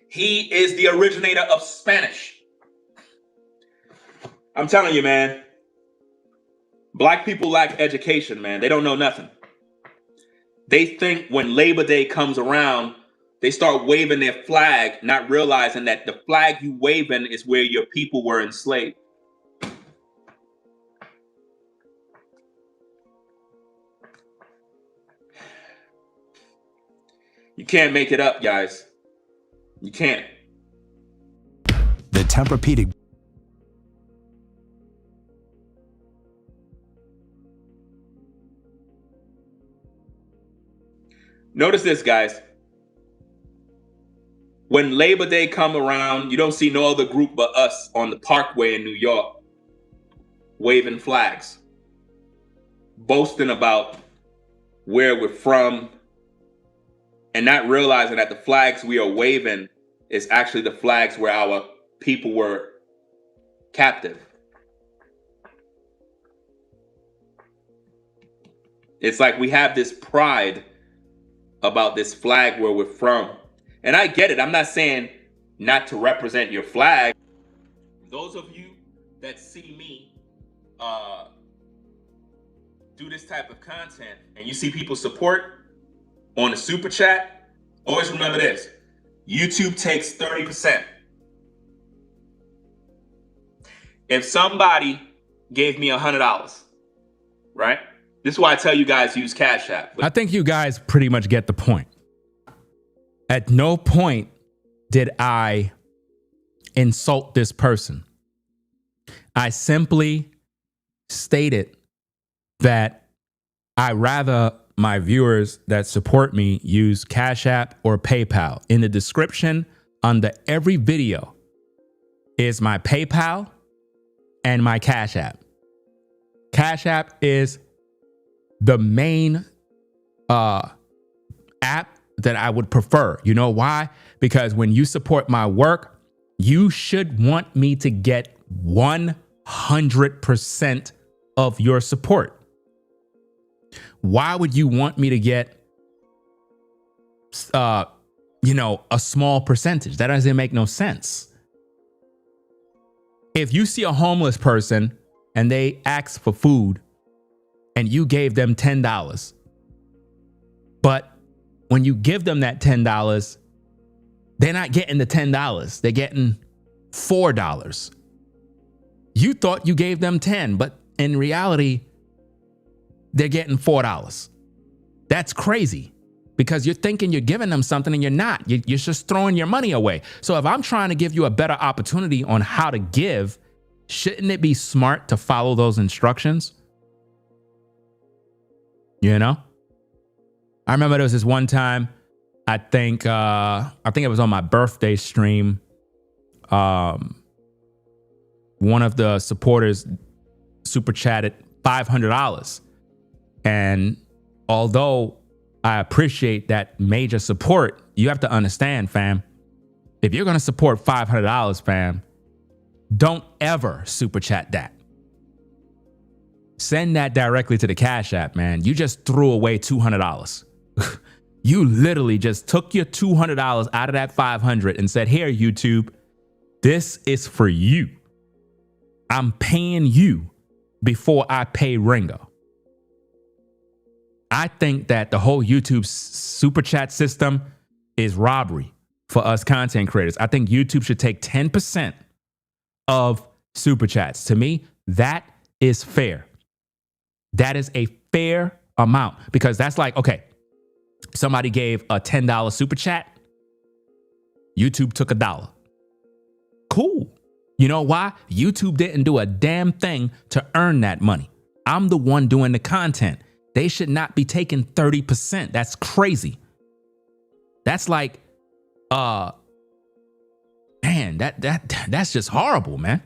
he is the originator of Spanish. I'm telling you, man, black people lack education, man. They don't know nothing. They think when Labor Day comes around, they start waving their flag, not realizing that the flag you waving is where your people were enslaved. You can't make it up, guys. You can't. The Tempur-Pedic. Notice this, guys. When Labor Day come around, you don't see no other group but us on the Parkway in New York waving flags, boasting about where we're from, and not realizing that the flags we are waving is actually the flags where our people were captive. It's like we have this pride about this flag where we're from. And I get it. I'm not saying not to represent your flag. Those of you that see me do this type of content and you see people support on the super chat, always remember this. YouTube takes 30%. If somebody gave me $100, right? This is why I tell you guys use Cash App. I think you guys pretty much get the point. At no point did I insult this person. I simply stated that I rather my viewers that support me use Cash App or PayPal. In the description under every video is my PayPal and my Cash App. Cash App is the main app that I would prefer. You know why? Because when you support my work, you should want me to get 100% of your support. Why would you want me to get, a small percentage? That doesn't make no sense. If you see a homeless person and they ask for food and you gave them $10, but when you give them that $10, they're not getting the $10. They're getting $4. You thought you gave them 10, but in reality, they're getting $4. That's crazy because you're thinking you're giving them something and you're not. You're just throwing your money away. So if I'm trying to give you a better opportunity on how to give, shouldn't it be smart to follow those instructions? You know? I remember there was this one time, I think it was on my birthday stream. One of the supporters super chatted $500. And although I appreciate that major support, you have to understand, fam, if you're going to support $500, fam, don't ever super chat that. Send that directly to the Cash App, man. You just threw away $200. You literally just took your $200 out of that 500 and said, here, YouTube, this is for you. I'm paying you before I pay Ringo. I think that the whole YouTube super chat system is robbery for us content creators. I think YouTube should take 10% of super chats. To me, that is fair. That is a fair amount, because that's like, okay, somebody gave a $10 super chat. YouTube took $1. Cool. You know why? YouTube didn't do a damn thing to earn that money. I'm the one doing the content. They should not be taking 30%. That's crazy. That's like, man, that's just horrible, man.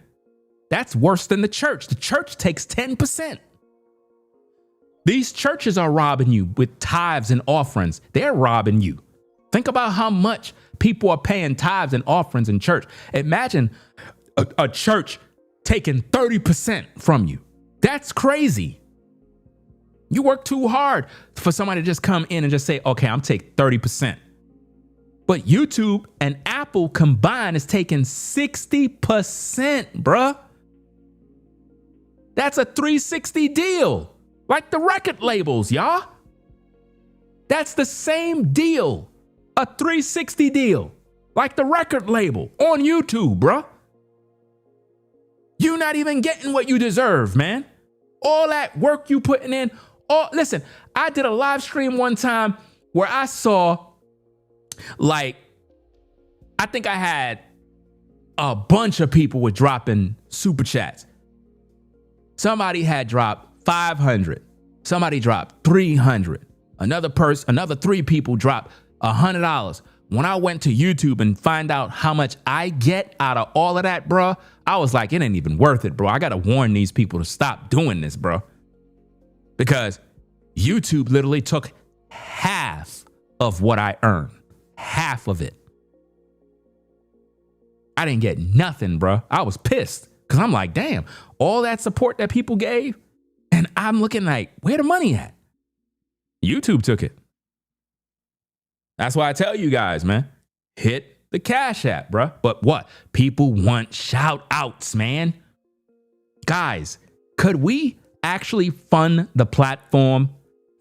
That's worse than the church. The church takes 10%. These churches are robbing you with tithes and offerings. They're robbing you. Think about how much people are paying tithes and offerings in church. Imagine a church taking 30% from you. That's crazy. You work too hard for somebody to just come in and just say, okay, I'm taking 30%. But YouTube and Apple combined is taking 60%, bruh. That's a 360 deal. Like the record labels, y'all. That's the same deal. A 360 deal. Like the record label on YouTube, bruh. You're not even getting what you deserve, man. All that work you putting in. Listen, I did a live stream one time where I saw, like, I think I had a bunch of people were dropping super chats. Somebody had dropped 500. Somebody dropped 300. Another 3 people dropped $100. When I went to YouTube and find out how much I get out of all of that, bro, I was like, it ain't even worth it, bro. I got to warn these people to stop doing this, bro. Because YouTube literally took half of what I earned. Half of it. I didn't get nothing, bro. I was pissed because I'm like, damn, all that support that people gave, and I'm looking like, where the money at? YouTube took it. That's why I tell you guys, man, hit the Cash App, bro. But what? People want shout outs, man. Guys, could we actually fund the platform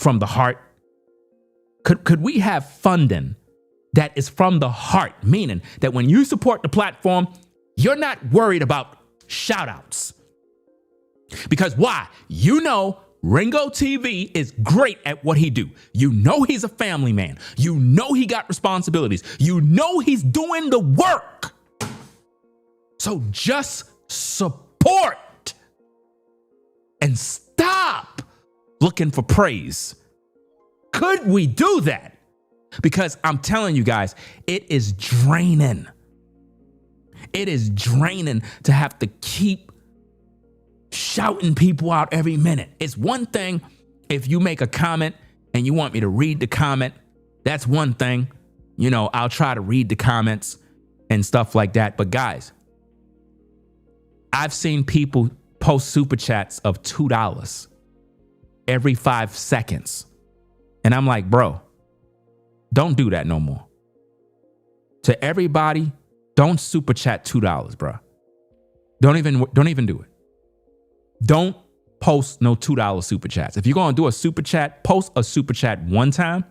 from the heart? Could we have funding that is from the heart, meaning that when you support the platform, you're not worried about shout outs? Because why? You know Ringo TV is great at what he do. You know he's a family man. You know he got responsibilities. You know he's doing the work. So just support and stop looking for praise. Could we do that? Because I'm telling you guys, it is draining. It is draining to have to keep shouting people out every minute. It's one thing if you make a comment and you want me to read the comment. That's one thing. You know, I'll try to read the comments and stuff like that. But guys, I've seen people post super chats of $2 every 5 seconds. And I'm like, bro, don't do that no more. To everybody, don't super chat $2, bro. Don't even do it. Don't post no $2 super chats. If you're going to do a super chat, post a super chat one time,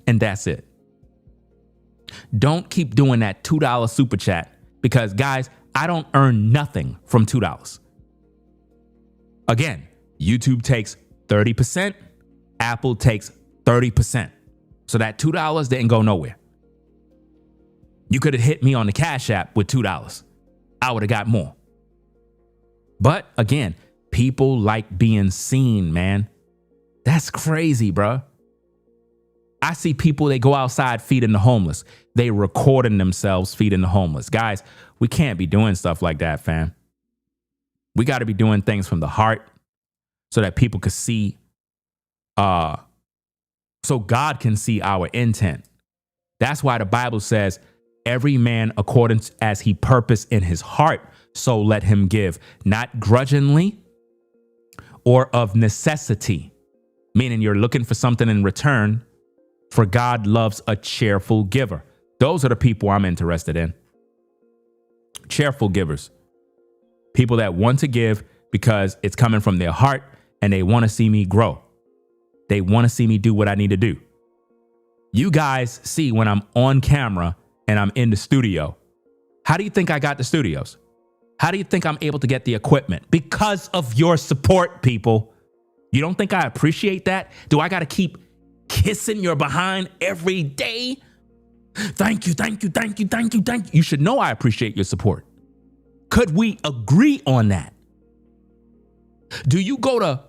and that's it. Don't keep doing that $2 super chat, because, guys, I don't earn nothing from $2. Again, YouTube takes 30%, Apple takes 30%. So that $2 didn't go nowhere. You could have hit me on the Cash App with $2. I would have got more. But again, people like being seen, man. That's crazy, bro. I see people, they go outside feeding the homeless. They recording themselves feeding the homeless. Guys, we can't be doing stuff like that, fam. We got to be doing things from the heart so that people could see, so God can see our intent. That's why the Bible says, every man according as he purposed in his heart, so let him give, not grudgingly or of necessity, meaning you're looking for something in return For God loves a cheerful giver. Those are the people I'm interested in. Cheerful givers. People that want to give because it's coming from their heart and they want to see me grow. They want to see me do what I need to do. You guys see when I'm on camera and I'm in the studio. How do you think I got the studios? How do you think I'm able to get the equipment? Because of your support, people. You don't think I appreciate that? Do I got to keep kissing your behind every day? Thank you, thank you, thank you, thank you, thank you. You should know I appreciate your support. Could we agree on that? Do you go to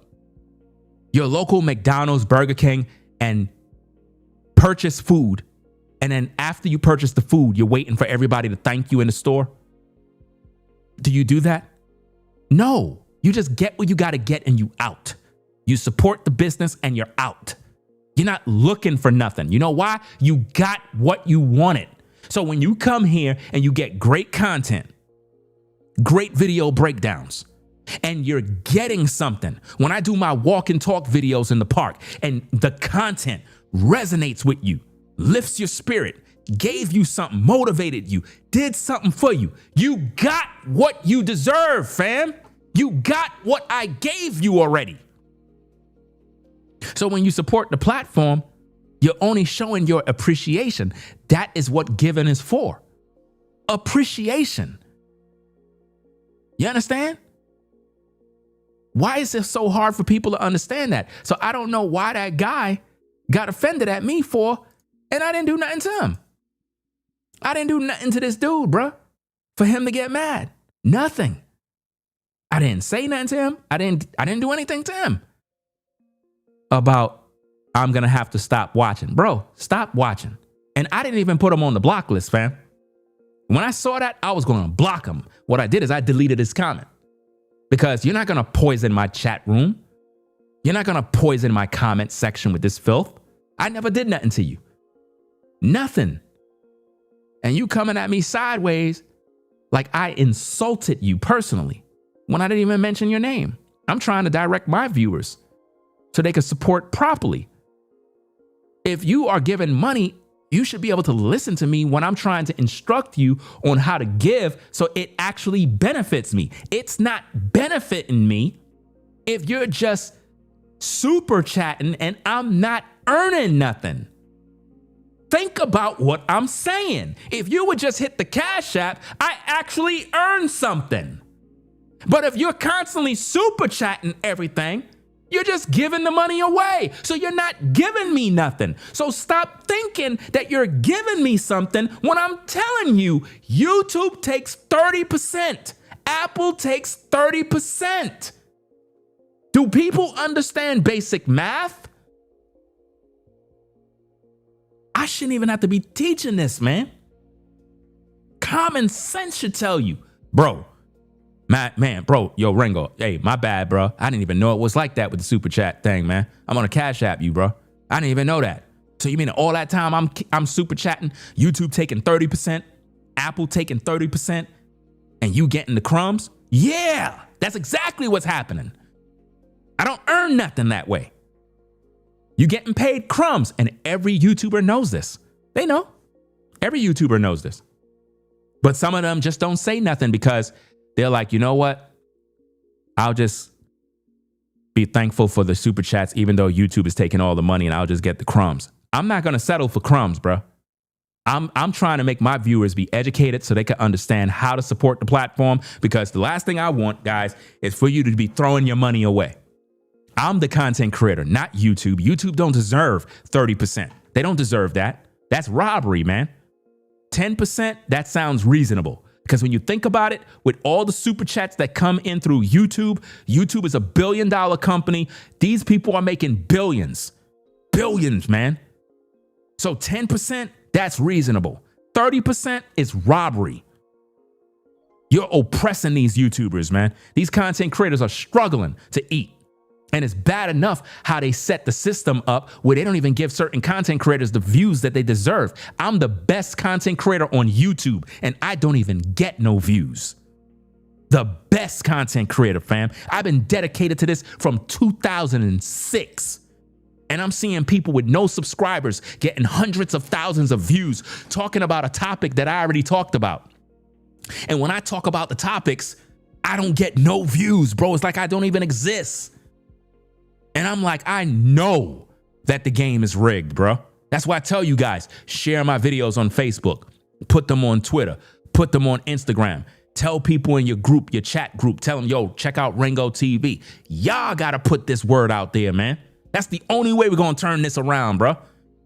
your local McDonald's, Burger King, and purchase food, and then after you purchase the food, you're waiting for everybody to thank you in the store? Do you do that? No. You just get what you got to get and you out. You support the business and you're out. You're not looking for nothing. You know why? You got what you wanted. So when you come here and you get great content, great video breakdowns, and you're getting something. When I do my walk and talk videos in the park and the content resonates with you, lifts your spirit, gave you something, motivated you, did something for you, you got what you deserve, fam. You got what I gave you already. So when you support the platform, you're only showing your appreciation. That is what giving is for. Appreciation. You understand? Why is it so hard for people to understand that? So I don't know why that guy got offended at me for, and I didn't do nothing to him. I didn't do nothing to this dude, bruh, for him to get mad. Nothing. I didn't say nothing to him. I didn't do anything to him about I'm going to have to stop watching. Bro, stop watching. And I didn't even put him on the block list, fam. When I saw that, I was going to block him. What I did is I deleted his comment. Because you're not going to poison my chat room. You're not going to poison my comment section with this filth. I never did nothing to you. Nothing. And you coming at me sideways like I insulted you personally when I didn't even mention your name. I'm trying to direct my viewers so they can support properly. If you are giving money, you should be able to listen to me when I'm trying to instruct you on how to give so it actually benefits me. It's not benefiting me if you're just super chatting and I'm not earning nothing. Think about what I'm saying. If you would just hit the Cash App, I actually earn something. But if you're constantly super chatting everything, you're just giving the money away. So you're not giving me nothing. So stop thinking that you're giving me something when I'm telling you YouTube takes 30%. Apple takes 30%. Do people understand basic math? I shouldn't even have to be teaching this, man. Common sense should tell you, bro. Man, bro, yo, Ringo, hey, my bad, bro. I didn't even know it was like that with the super chat thing, man. I'm on a Cash App you, bro. I didn't even know that. So you mean all that time I'm super chatting, YouTube taking 30%, Apple taking 30%, and you getting the crumbs? Yeah, that's exactly what's happening. I don't earn nothing that way. You getting paid crumbs, and every YouTuber knows this. They know. Every YouTuber knows this. But some of them just don't say nothing because they're like, you know what? I'll just be thankful for the super chats, even though YouTube is taking all the money and I'll just get the crumbs. I'm not going to settle for crumbs, bro. I'm trying to make my viewers be educated so they can understand how to support the platform, because the last thing I want, guys, is for you to be throwing your money away. I'm the content creator, not YouTube. YouTube don't deserve 30%. They don't deserve that. That's robbery, man. 10%, that sounds reasonable. Because when you think about it, with all the super chats that come in through YouTube, YouTube is a $1 billion company. These people are making billions. Billions, man. So 10%, that's reasonable. 30% is robbery. You're oppressing these YouTubers, man. These content creators are struggling to eat. And it's bad enough how they set the system up where they don't even give certain content creators the views that they deserve. I'm the best content creator on YouTube, and I don't even get no views. The best content creator, fam. I've been dedicated to this from 2006, And I'm seeing people with no subscribers getting hundreds of thousands of views talking about a topic that I already talked about. And when I talk about the topics, I don't get no views, bro. It's like I don't even exist. And I'm like, I know that the game is rigged, bro. That's why I tell you guys, share my videos on Facebook, put them on Twitter, put them on Instagram. Tell people in your group, your chat group, tell them, yo, check out Ringo TV. Y'all got to put this word out there, man. That's the only way we're going to turn this around, bro.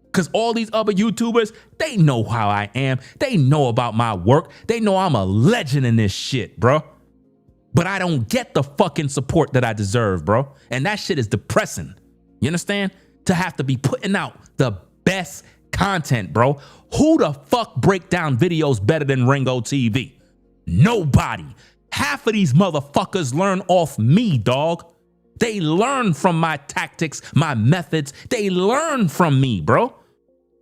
Because all these other YouTubers, they know how I am. They know about my work. They know I'm a legend in this shit, bro. But I don't get the fucking support that I deserve, bro. And that shit is depressing. You understand? To have to be putting out the best content, bro. Who the fuck break down videos better than Ringo TV? Nobody. Half of these motherfuckers learn off me, dog. They learn from my tactics, my methods. They learn from me, bro.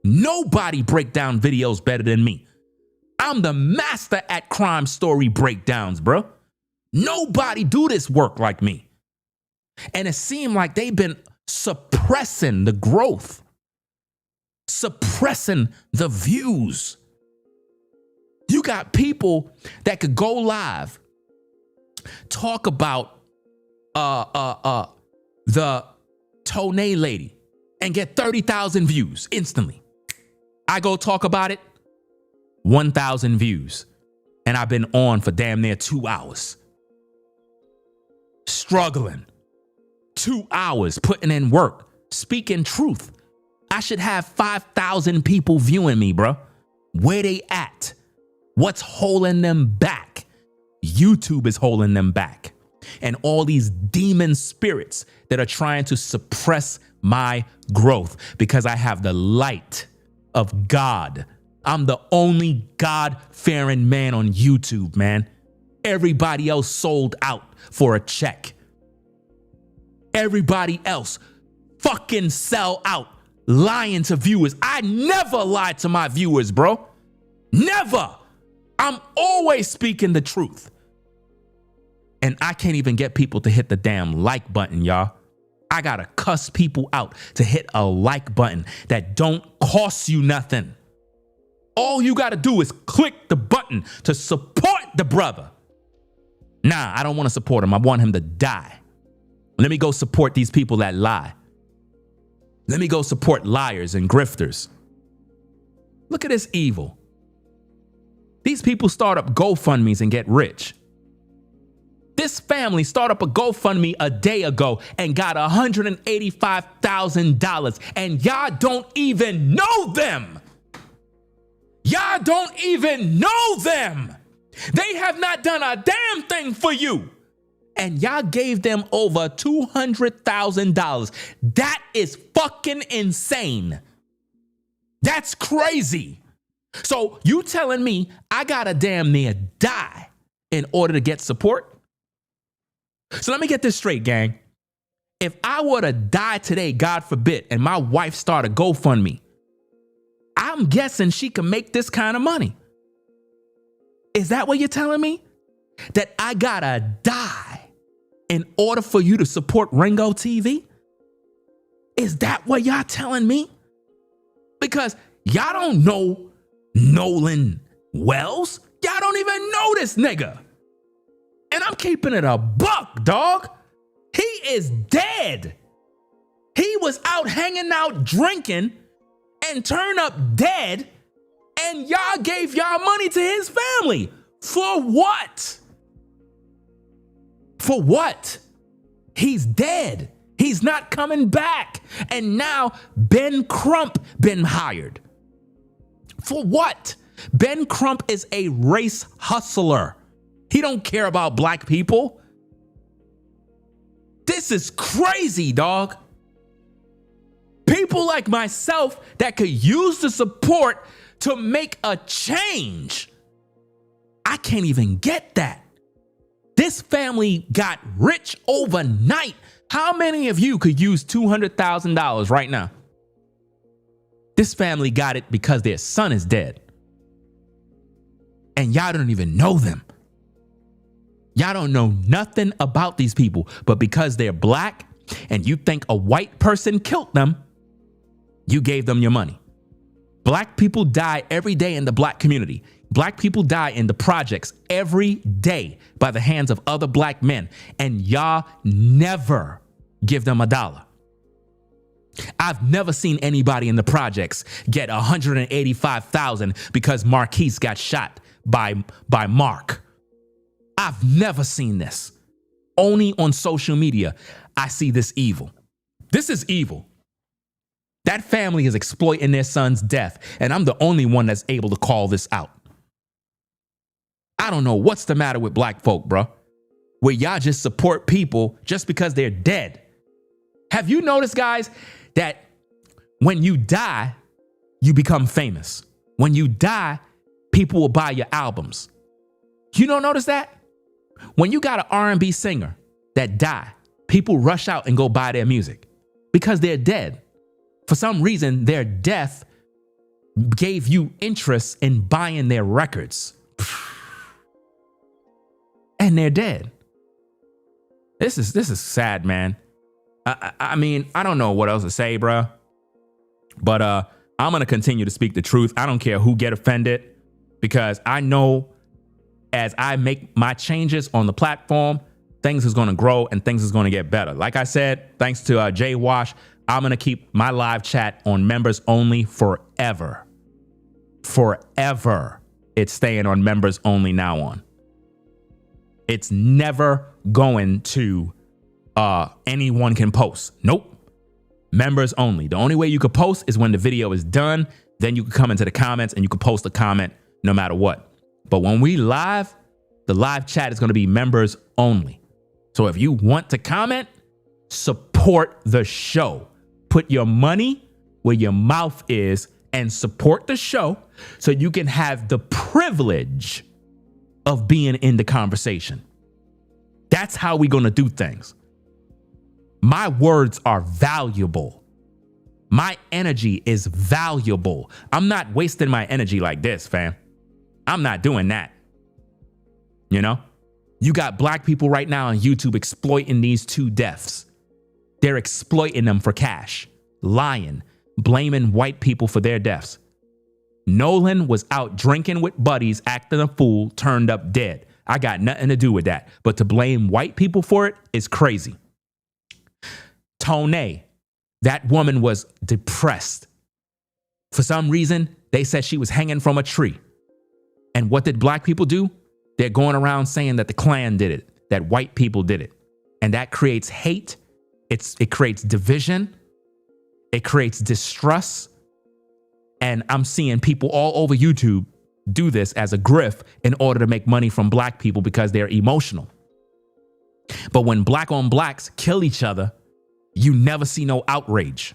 Nobody break down videos better than me. I'm the master at crime story breakdowns, bro. Nobody do this work like me. And it seemed like they've been suppressing the growth, suppressing the views. You got people that could go live, talk about the toenail lady and get 30,000 views instantly. I go talk about it, 1,000 views. And I've been on for damn near 2 hours. Struggling. 2 hours putting in work, speaking truth. I should have 5,000 people viewing me, bro. Where they at? What's holding them back? YouTube is holding them back. And all these demon spirits that are trying to suppress my growth because I have the light of God. I'm the only God-fearing man on YouTube, man. Everybody else sold out for a check. Everybody else fucking sell out, lying to viewers. I never lied to my viewers, bro. Never. I'm always speaking the truth. And I can't even get people to hit the damn like button, y'all. I gotta cuss people out to hit a like button that don't cost you nothing. All you gotta do is click the button to support the brother. Nah, I don't want to support him. I want him to die. Let me go support these people that lie. Let me go support liars and grifters. Look at this evil. These people start up GoFundMes and get rich. This family started up a GoFundMe a day ago and got $185,000, and y'all don't even know them. Y'all don't even know them. They have not done a damn thing for you. And y'all gave them over $200,000. That is fucking insane. That's crazy. So you telling me I gotta damn near die in order to get support? So let me get this straight, gang. If I were to die today, God forbid, and my wife started GoFundMe, I'm guessing she can make this kind of money. Is that what you're telling me? That I gotta die in order for you to support Ringo TV? Is that what y'all telling me? Because y'all don't know Nolan Wells. Y'all don't even know this nigga. And I'm keeping it a buck, dog. He is dead. He was out hanging out drinking and turned up dead, and y'all gave y'all money to his family. For what? For what? He's dead. He's not coming back. And now Ben Crump been hired. For what? Ben Crump is a race hustler. He don't care about black people. This is crazy, dog. People like myself that could use the support to make a change. I can't even get that. This family got rich overnight. How many of you could use $200,000 right now? This family got it because their son is dead. And y'all don't even know them. Y'all don't know nothing about these people, but because they're black and you think a white person killed them, You gave them your money. Black people die every day in the black community. Black people die in the projects every day by the hands of other black men, and y'all never give them $1. I've never seen anybody in the projects get $185,000 because Marquise got shot by Mark. I've never seen this. Only on social media, I see this evil. This is evil. That family is exploiting their son's death, and I'm the only one that's able to call this out. I don't know what's the matter with black folk, bro, where y'all just support people just because they're dead. Have you noticed, guys, that when you die, you become famous? When you die, people will buy your albums. You don't notice that? When you got an R&B singer that die, people rush out and go buy their music because they're dead. For some reason, their death gave you interest in buying their records. And they're dead. This is sad, man. I mean, I don't know what else to say, bro. But I'm going to continue to speak the truth. I don't care who get offended, because I know as I make my changes on the platform, things is going to grow and things is going to get better. Like I said, thanks to Jay Wash, I'm going to keep my live chat on members only forever. Forever. It's staying on members only now on. It's never going to anyone can post. Nope. Members only. The only way you could post is when the video is done. Then you can come into the comments and you can post a comment no matter what. But when we live, the live chat is going to be members only. So if you want to comment, support the show. Put your money where your mouth is and support the show so you can have the privilege of being in the conversation. That's how we're going to do things. My words are valuable. My energy is valuable. I'm not wasting my energy like this, fam. I'm not doing that. You know, you got black people right now on YouTube exploiting these two deaths. They're exploiting them for cash, lying, blaming white people for their deaths. Nolan was out drinking with buddies, acting a fool, turned up dead. I got nothing to do with that. But to blame white people for it is crazy. Tone, that woman was depressed. For some reason, they said she was hanging from a tree. And what did black people do? They're going around saying that the Klan did it, that white people did it. And that creates hate. It creates division. It creates distrust. And I'm seeing people all over YouTube do this as a grift in order to make money from black people because they're emotional. But when black on blacks kill each other, you never see no outrage.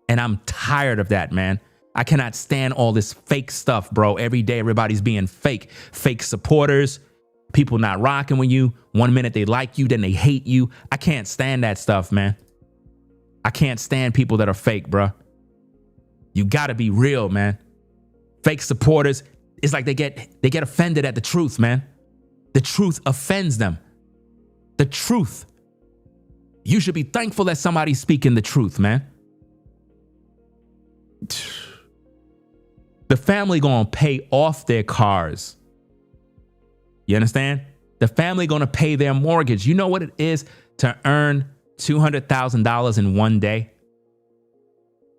And I'm tired of that, man. I cannot stand all this fake stuff, bro. Every day, everybody's being fake supporters, people not rocking with you. 1 minute they like you, then they hate you. I can't stand that stuff, man. I can't stand people that are fake, bro. You gotta be real, man. Fake supporters, it's like they get offended at the truth, man. The truth offends them. The truth. You should be thankful that somebody's speaking the truth, man. The family gonna pay off their cars. You understand? The family gonna pay their mortgage. You know what it is to earn $200,000 in one day?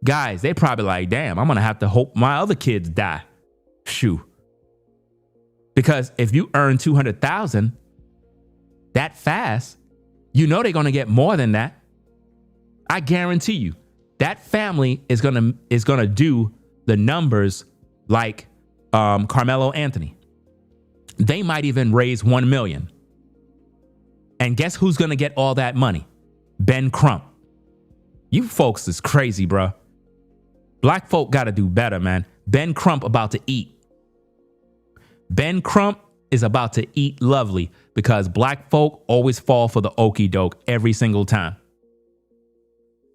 Guys, they probably like, damn, I'm gonna have to hope my other kids die. Shoo. Because if you earn $200,000 that fast, you know they're gonna get more than that. I guarantee you, that family is gonna do the numbers like Carmelo Anthony. They might even raise 1 million. And guess who's gonna get all that money? Ben Crump. You folks is crazy, bro. Black folk gotta do better, man. Ben Crump about to eat. Ben Crump is about to eat lovely because black folk always fall for the okie doke every single time.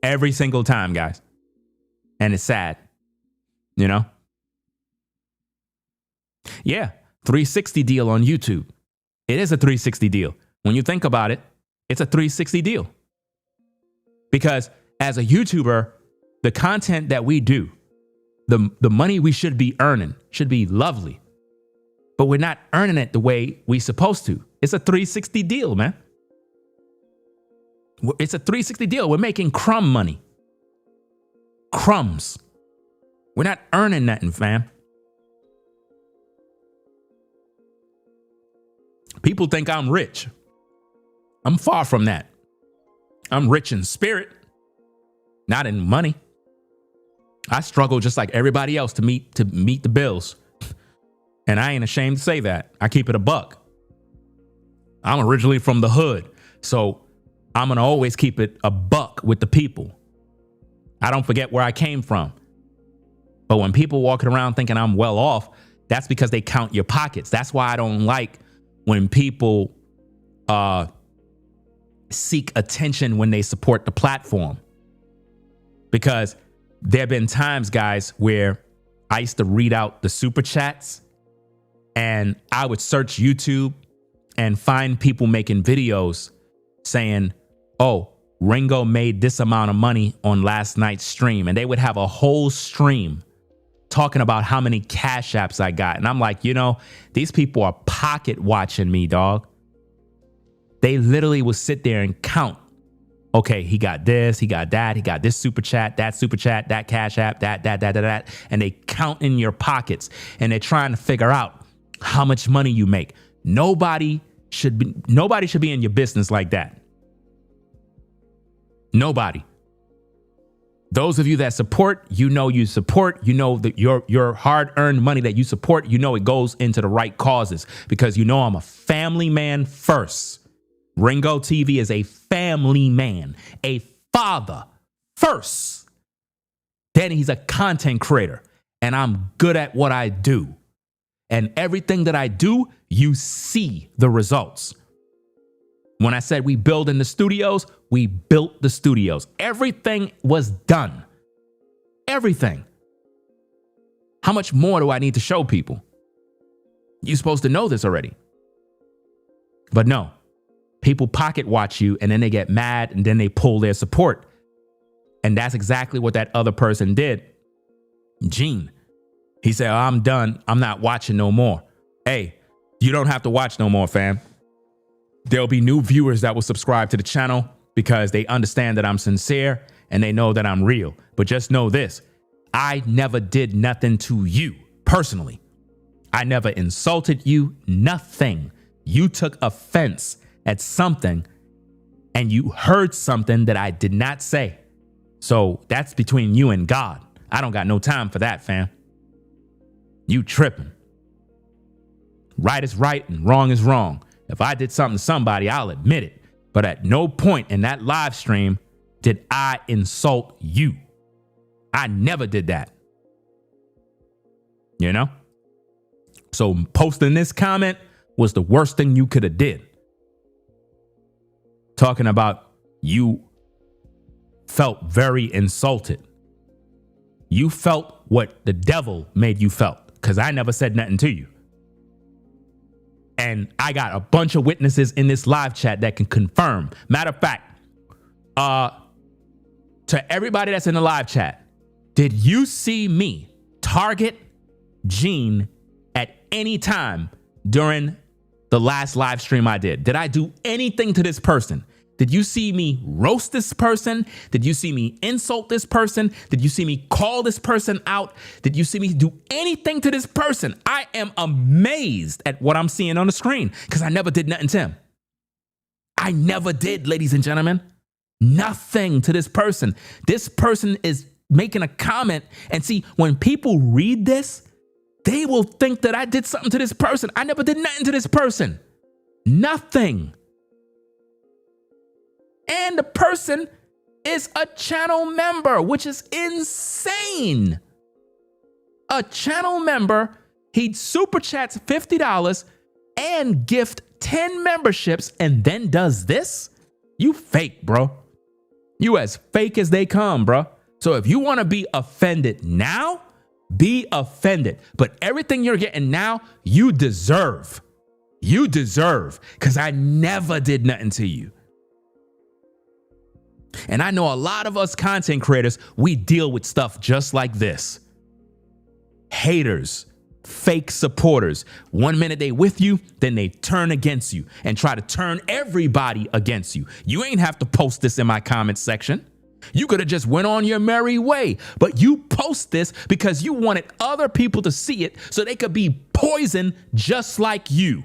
Every single time, guys. And it's sad, you know? Yeah, 360 deal on YouTube. It is a 360 deal. When you think about it, it's a 360 deal. Because as a YouTuber, The content that we do, the money we should be earning should be lovely. But we're not earning it the way we're supposed to. It's a 360 deal, man. It's a 360 deal. We're making crumb money. Crumbs. We're not earning nothing, fam. People think I'm rich. I'm far from that. I'm rich in spirit, not in money. I struggle just like everybody else to meet the bills. And I ain't ashamed to say that. I keep it a buck. I'm originally from the hood, so I'm going to always keep it a buck with the people. I don't forget where I came from. But when people walking around thinking I'm well off, that's because they count your pockets. That's why I don't like when people seek attention when they support the platform. Because there have been times, guys, where I used to read out the super chats and I would search YouTube and find people making videos saying, oh, Ringo made this amount of money on last night's stream. And they would have a whole stream talking about how many cash apps I got. And I'm like, these people are pocket watching me, dog. They literally will sit there and count. Okay, he got this, he got that, he got this super chat, that cash app, that. And they count in your pockets and they're trying to figure out how much money you make. Nobody should be in your business like that. Nobody. Those of you that support, you support, that your hard-earned money that you support, it goes into the right causes because I'm a family man first. Ringo TV is a family man, a father first. Then he's a content creator, and I'm good at what I do. And everything that I do, you see the results. When I said we build in the studios, we built the studios. Everything was done. Everything. How much more do I need to show people? You're supposed to know this already. But no. People pocket watch you and then they get mad and then they pull their support. And that's exactly what that other person did. Gene. He said, I'm done. I'm not watching no more. Hey, you don't have to watch no more, fam. There'll be new viewers that will subscribe to the channel because they understand that I'm sincere and they know that I'm real. But just know this. I never did nothing to you personally. I never insulted you. Nothing. You took offense at something and you heard something that I did not say. So that's between you and God. I don't got no time for that, fam. You tripping. Right is right and wrong is wrong. If I did something to somebody, I'll admit it. But at no point in that live stream did I insult you. I never did that. So posting this comment was the worst thing you could have did. Talking about you felt very insulted. You felt what the devil made you felt because I never said nothing to you. And I got a bunch of witnesses in this live chat that can confirm. Matter of fact, to everybody that's in the live chat, did you see me target Gene at any time during the last live stream I did? Did I do anything to this person? Did you see me roast this person? Did you see me insult this person? Did you see me call this person out? Did you see me do anything to this person? I am amazed at what I'm seeing on the screen because I never did nothing to him. I never did, ladies and gentlemen. Nothing to this person. This person is making a comment. And see, when people read this, they will think that I did something to this person. I never did nothing to this person. Nothing. And the person is a channel member, which is insane. A channel member, he super chats $50 and gift 10 memberships and then does this? You fake, bro. You as fake as they come, bro. So if you want to be offended now, be offended. But everything you're getting now, you deserve. You deserve, because I never did nothing to you. And I know a lot of us content creators, we deal with stuff just like this. Haters, fake supporters. 1 minute they with you, then they turn against you and try to turn everybody against you. You ain't have to post this in my comment section. You could have just went on your merry way, but you post this because you wanted other people to see it so they could be poisoned just like you.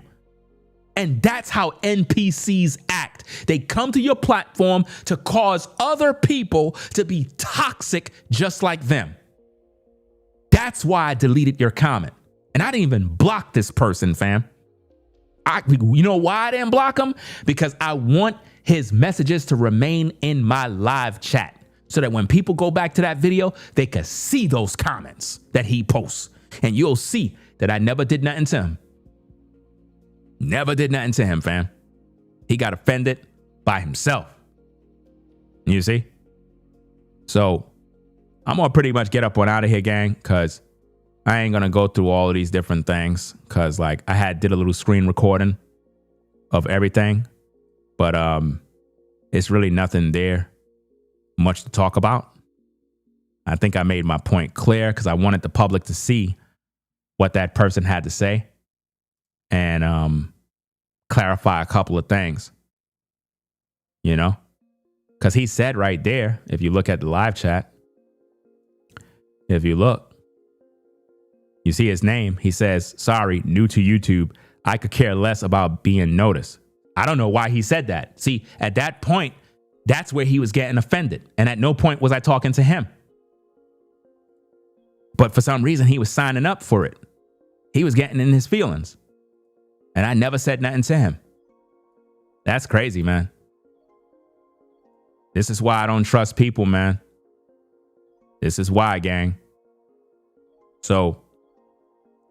And that's how NPCs act. They come to your platform to cause other people to be toxic just like them. That's why I deleted your comment. And I didn't even block this person, fam. You know why I didn't block him? Because I want his messages to remain in my live chat so that when people go back to that video, they can see those comments that he posts. And you'll see that I never did nothing to him. Never did nothing to him, fam. He got offended by himself. You see? So I'm going to pretty much get up on out of here, gang, because I ain't going to go through all of these different things because, like, I did a little screen recording of everything, but it's really nothing there much to talk about. I think I made my point clear because I wanted the public to see what that person had to say and clarify a couple of things, you know, because he said right there, if you look at the live chat, if you look, you see his name. He says, sorry, new to YouTube. I could care less about being noticed. I don't know why he said that. See, at that point, that's where he was getting offended. And at no point was I talking to him. But for some reason, he was signing up for it. He was getting in his feelings. And I never said nothing to him. That's crazy, man. This is why I don't trust people, man. This is why, gang. So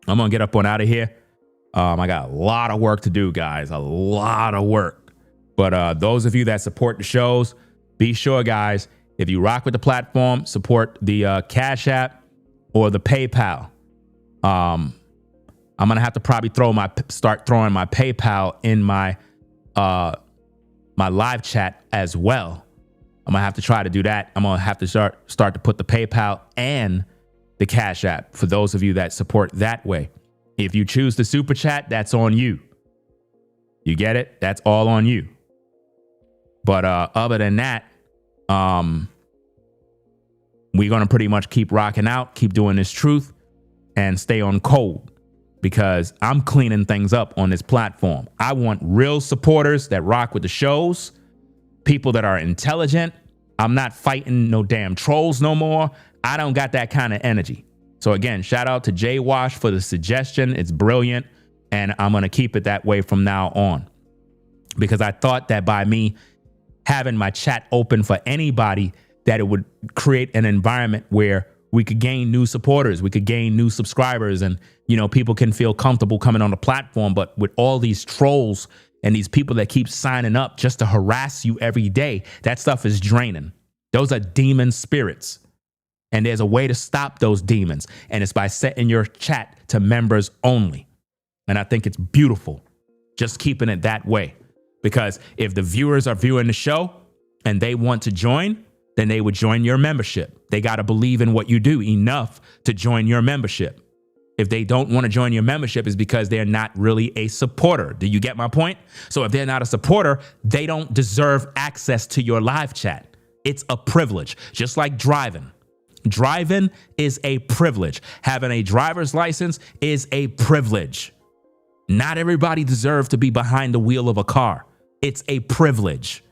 I'm going to get up on out of here. I got a lot of work to do, guys. A lot of work. But those of you that support the shows, be sure, guys, if you rock with the platform, support the Cash App or the PayPal. I'm going to have to probably start throwing my PayPal in my my live chat as well. I'm going to have to try to do that. I'm going to have to start to put the PayPal and the Cash App for those of you that support that way. If you choose the super chat, that's on you. You get it? That's all on you. But other than that, we're going to pretty much keep rocking out, keep doing this truth, and stay on code. Because I'm cleaning things up on this platform. I want real supporters that rock with the shows, people that are intelligent. I'm not fighting no damn trolls no more. I don't got that kind of energy. So again, shout out to Jay Wash for the suggestion. It's brilliant. And I'm going to keep it that way from now on. Because I thought that by me having my chat open for anybody, that it would create an environment where we could gain new supporters, we could gain new subscribers, and, you know, people can feel comfortable coming on the platform. But with all these trolls and these people that keep signing up just to harass you every day, that stuff is draining. Those are demon spirits. And there's a way to stop those demons. And it's by setting your chat to members only. And I think it's beautiful just keeping it that way. Because if the viewers are viewing the show and they want to join, then they would join your membership. They got to believe in what you do enough to join your membership. If they don't want to join your membership, it's because they're not really a supporter. Do you get my point? So if they're not a supporter, they don't deserve access to your live chat. It's a privilege, just like driving. Driving is a privilege. Having a driver's license is a privilege. Not everybody deserves to be behind the wheel of a car. It's a privilege.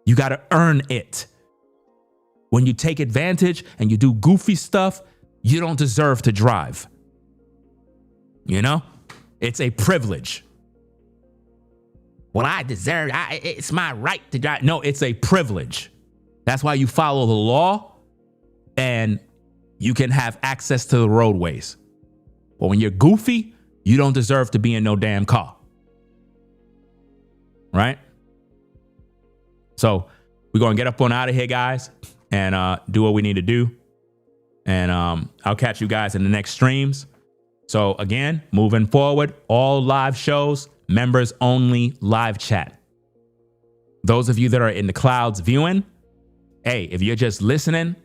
You got to earn it. When you take advantage and you do goofy stuff, you don't deserve to drive. You know, it's a privilege. Well, I deserve, it's my right to drive. No, it's a privilege. That's why you follow the law and you can have access to the roadways. But when you're goofy, you don't deserve to be in no damn car. Right? So we're going to get up on out of here, guys, and do what we need to do. And I'll catch you guys in the next streams. So again, moving forward, all live shows, members only live chat. Those of you that are in the clouds viewing, Hey, if you're just listening,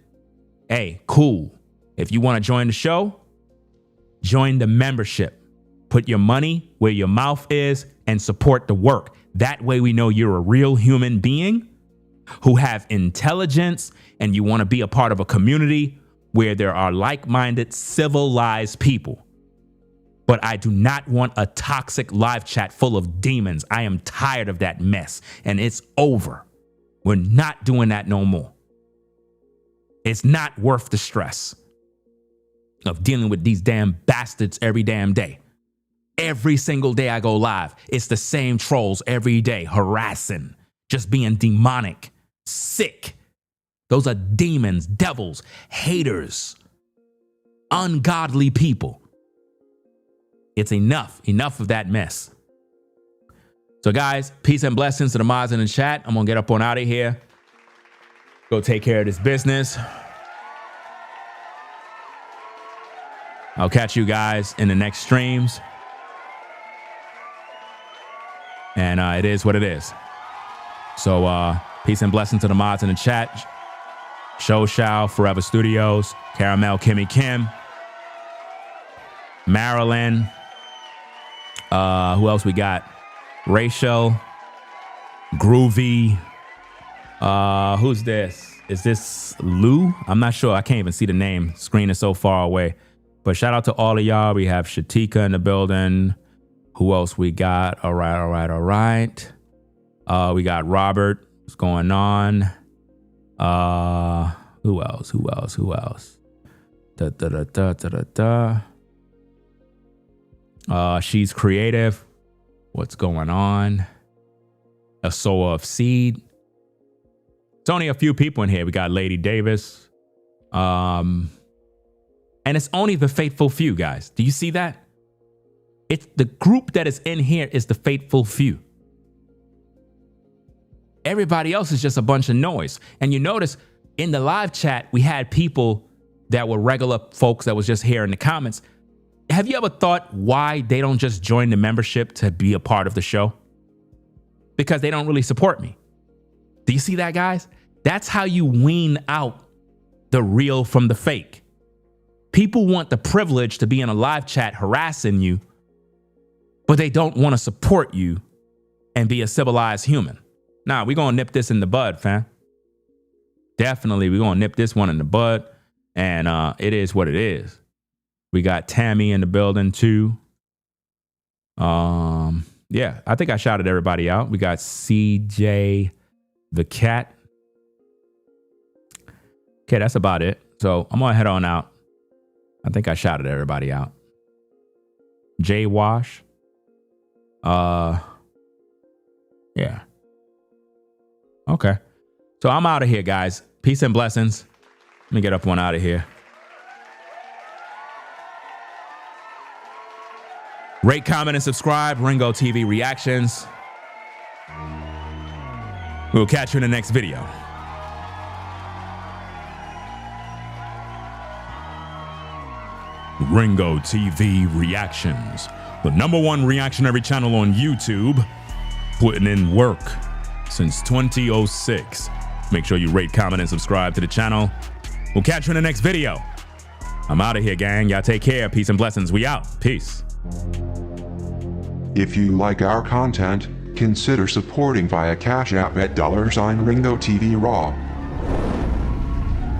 hey, cool. If you want to join the show, join the membership. Put your money where your mouth is and support the work. That way we know you're a real human being who have intelligence and you want to be a part of a community where there are like-minded, civilized people. But I do not want a toxic live chat full of demons. I am tired of that mess, and it's over. We're not doing that no more. It's not worth the stress of dealing with these damn bastards every damn day. Every single day I go live, it's the same trolls every day, harassing, just being demonic, sick. Those are demons, devils, haters, ungodly people. It's enough of that mess. So guys, peace and blessings to the mods in the chat. I'm gonna get up on out of here. Go take care of this business. I'll catch you guys in the next streams. And it is what it is. So peace and blessings to the mods in the chat. Show Shao, Forever Studios, Caramel, Kimmy Kim, Marilyn. Who else we got? Rachel, Groovy. Who's this? Is this Lou? I'm not sure. I can't even see the name. Screen is so far away. But shout out to all of y'all. We have Shatika in the building. Who else we got? All right. We got Robert. What's going on? Who else? She's creative. What's going on? A sower of seed. It's only a few people in here. We got Lady Davis. And it's only the faithful few, guys. Do you see that? It's the group that is in here is the faithful few. Everybody else is just a bunch of noise. And you notice in the live chat, we had people that were regular folks that was just here in the comments. Have you ever thought why they don't just join the membership to be a part of the show? Because they don't really support me. Do you see that, guys? That's how you wean out the real from the fake. People want the privilege to be in a live chat harassing you, but they don't want to support you and be a civilized human. Nah, we're going to nip this in the bud, fam. Definitely, we're going to nip this one in the bud. And it is what it is. We got Tammy in the building, too. Yeah, I think I shouted everybody out. We got CJ the Cat. Okay, that's about it. So I'm going to head on out. I think I shouted everybody out. J Wash. Yeah. Okay. So I'm out of here, guys. Peace and blessings. Let me get up one out of here. Rate, comment, and subscribe. Ringo TV Reactions. We'll catch you in the next video. Ringo TV Reactions, the #1 reactionary channel on YouTube, putting in work since 2006. Make sure you rate, comment, and subscribe to the channel. We'll catch you in the next video. I'm out of here, gang. Y'all take care. Peace and blessings. We out. Peace. If you like our content, consider supporting via Cash App at $sign Ringo TV Raw.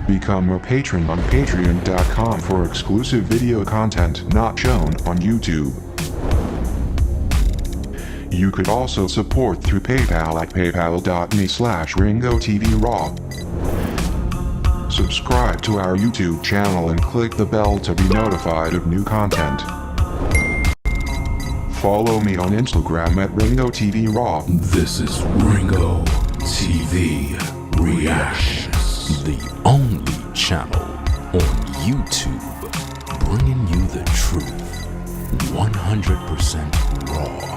Become a patron on patreon.com for exclusive video content not shown on YouTube. You could also support through PayPal at paypal.me/Ringo TV Raw. Subscribe to our YouTube channel and click the bell to be notified of new content. Follow me on Instagram at Ringo TV Raw. This is Ringo TV Reactions, the only channel on YouTube bringing you the truth 100% raw.